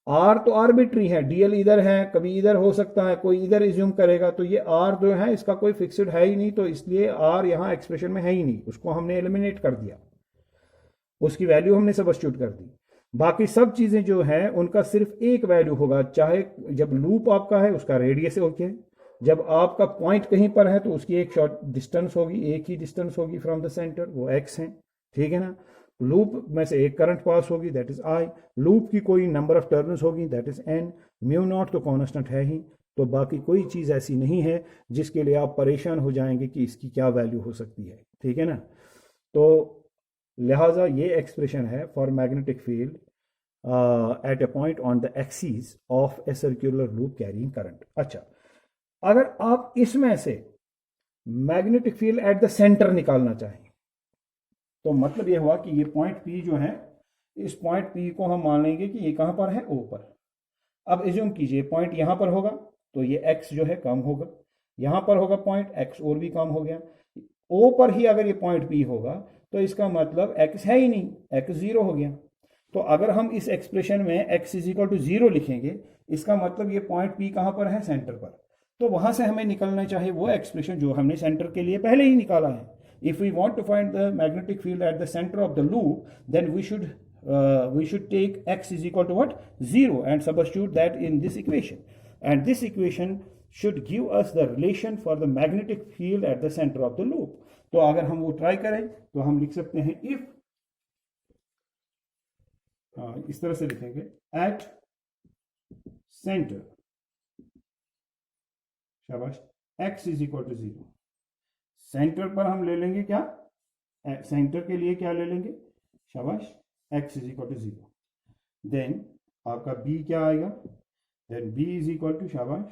आर तो आर्बिट्री है, डीएल इधर है, कभी इधर हो सकता है, कोई इधर इज्यूम करेगा, तो ये आर जो है इसका कोई फिक्स्ड है ही नहीं, तो इसलिए आर यहाँ एक्सप्रेशन में है ही नहीं, उसको हमने एलिमिनेट कर दिया, उसकी वैल्यू हमने सब्स्टिट्यूट कर दी। बाकी सब चीजें जो है उनका सिर्फ एक वैल्यू होगा, चाहे जब लूप आपका है उसका रेडियस ओके, जब आपका पॉइंट कहीं पर है तो उसकी एक शॉर्ट डिस्टेंस होगी, एक ही डिस्टेंस होगी फ्रॉम द सेंटर, वो एक्स है, ठीक है ना। लूप में से एक करंट पास होगी, दैट इज आई। लूप की कोई नंबर ऑफ टर्न्स होगी, that is an. Mu nought तो कॉन्स्टेंट है ही, तो बाकी कोई चीज ऐसी नहीं है जिसके लिए आप परेशान हो जाएंगे कि इसकी क्या वैल्यू हो सकती है, ठीक है ना। तो लिहाजा ये एक्सप्रेशन है for magnetic field eight a point on the axis of A circular loop carrying current. अच्छा, अगर आप इसमें से magnetic field eight the centre निकालना चाहें तो मतलब यह हुआ कि ये पॉइंट पी जो है, इस पॉइंट पी को हम मान लेंगे कि ये कहां पर है, ओ पर। अब एज्यूम कीजिए पॉइंट यहां पर होगा तो ये एक्स जो है कम होगा, यहां पर होगा पॉइंट एक्स और भी कम हो गया। ओ पर ही अगर ये पॉइंट पी होगा तो इसका मतलब एक्स है ही नहीं, एक्स जीरो हो गया। तो अगर हम इस एक्सप्रेशन में x is equal to zero लिखेंगे, इसका मतलब ये पॉइंट पी कहां पर है, सेंटर पर। तो वहां से हमें निकलना चाहिए वो एक्सप्रेशन जो हमने सेंटर के लिए पहले ही निकाला है। If we want to find the magnetic field at the center of the loop, then we should take x is equal to what, 0, and substitute that in this equation, and this equation should give us the relation for the magnetic field at the center of the loop. तो अगर हम वो try करें तो हम लिख सकते हैं if, इस तरह से लिखेंगे at center, शाबाश, x is equal to 0। Centre पर हम ले लेंगे क्या, सेंटर के लिए क्या ले लेंगे, शाबाश, x is equal to 0। Then आपका b क्या आएगा, then b is equal to, शाबाश,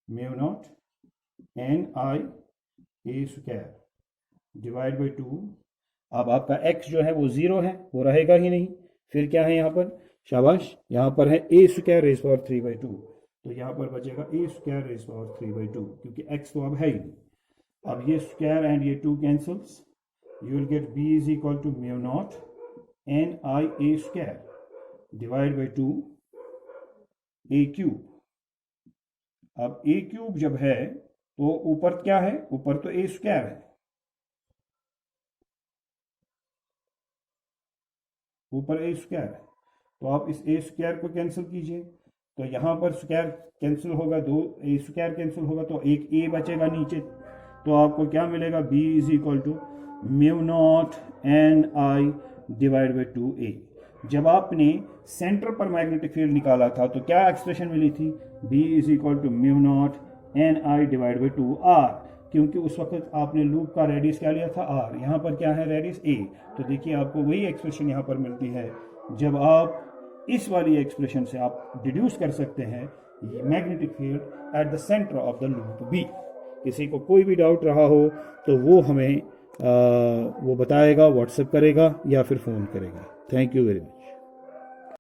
mu not an I A square divide by 2। अब आपका x जो है वो 0 है, वो रहेगा ही नहीं, फिर क्या है यहाँ पर, शाबाश, यहाँ पर है a स्क्वायर रेज पावर 3/2, तो यहाँ पर बचेगा a स्क्वायर रेज पावर 3/2, क्योंकि x तो अब है ही नहीं। अब ये स्क्वायर एंड ये 2 cancels, you will get b is equal to mu not an I A square divide by 2 a cube. अब ए क्यूब जब है तो ऊपर क्या है, ऊपर तो ए स्क्वायर है, ऊपर ए स्क्वायर है, तो आप इस ए स्क्वायर को कैंसिल कीजिए, तो यहां पर स्क्वायर कैंसिल होगा, 2 ए स्क्वायर कैंसिल होगा, तो एक ए बचेगा नीचे, तो आपको क्या मिलेगा, b is equal to mu not an I divide by 2a। जब आपने सेंटर पर मैग्नेटिक फील्ड निकाला था तो क्या एक्सप्रेशन मिली थी, b is equal to mu not an I divide by 2r, क्योंकि उस वक्त आपने लूप का रेडियस क्या लिया था, r, यहाँ पर क्या है, रेडियस a। तो देखिए आपको वही एक्सप्रेशन यहाँ पर मिलती है। जब आप इस वाली एक्सप्रेशन से आप डिड्यूस कर सकते हैं magnetic field eight the centre of the loop b। किसी को कोई भी डाउट रहा हो तो वो हमें वो बताएगा, व्हाट्सएप करेगा या फिर फ़ोन करेगा। Thank you very much.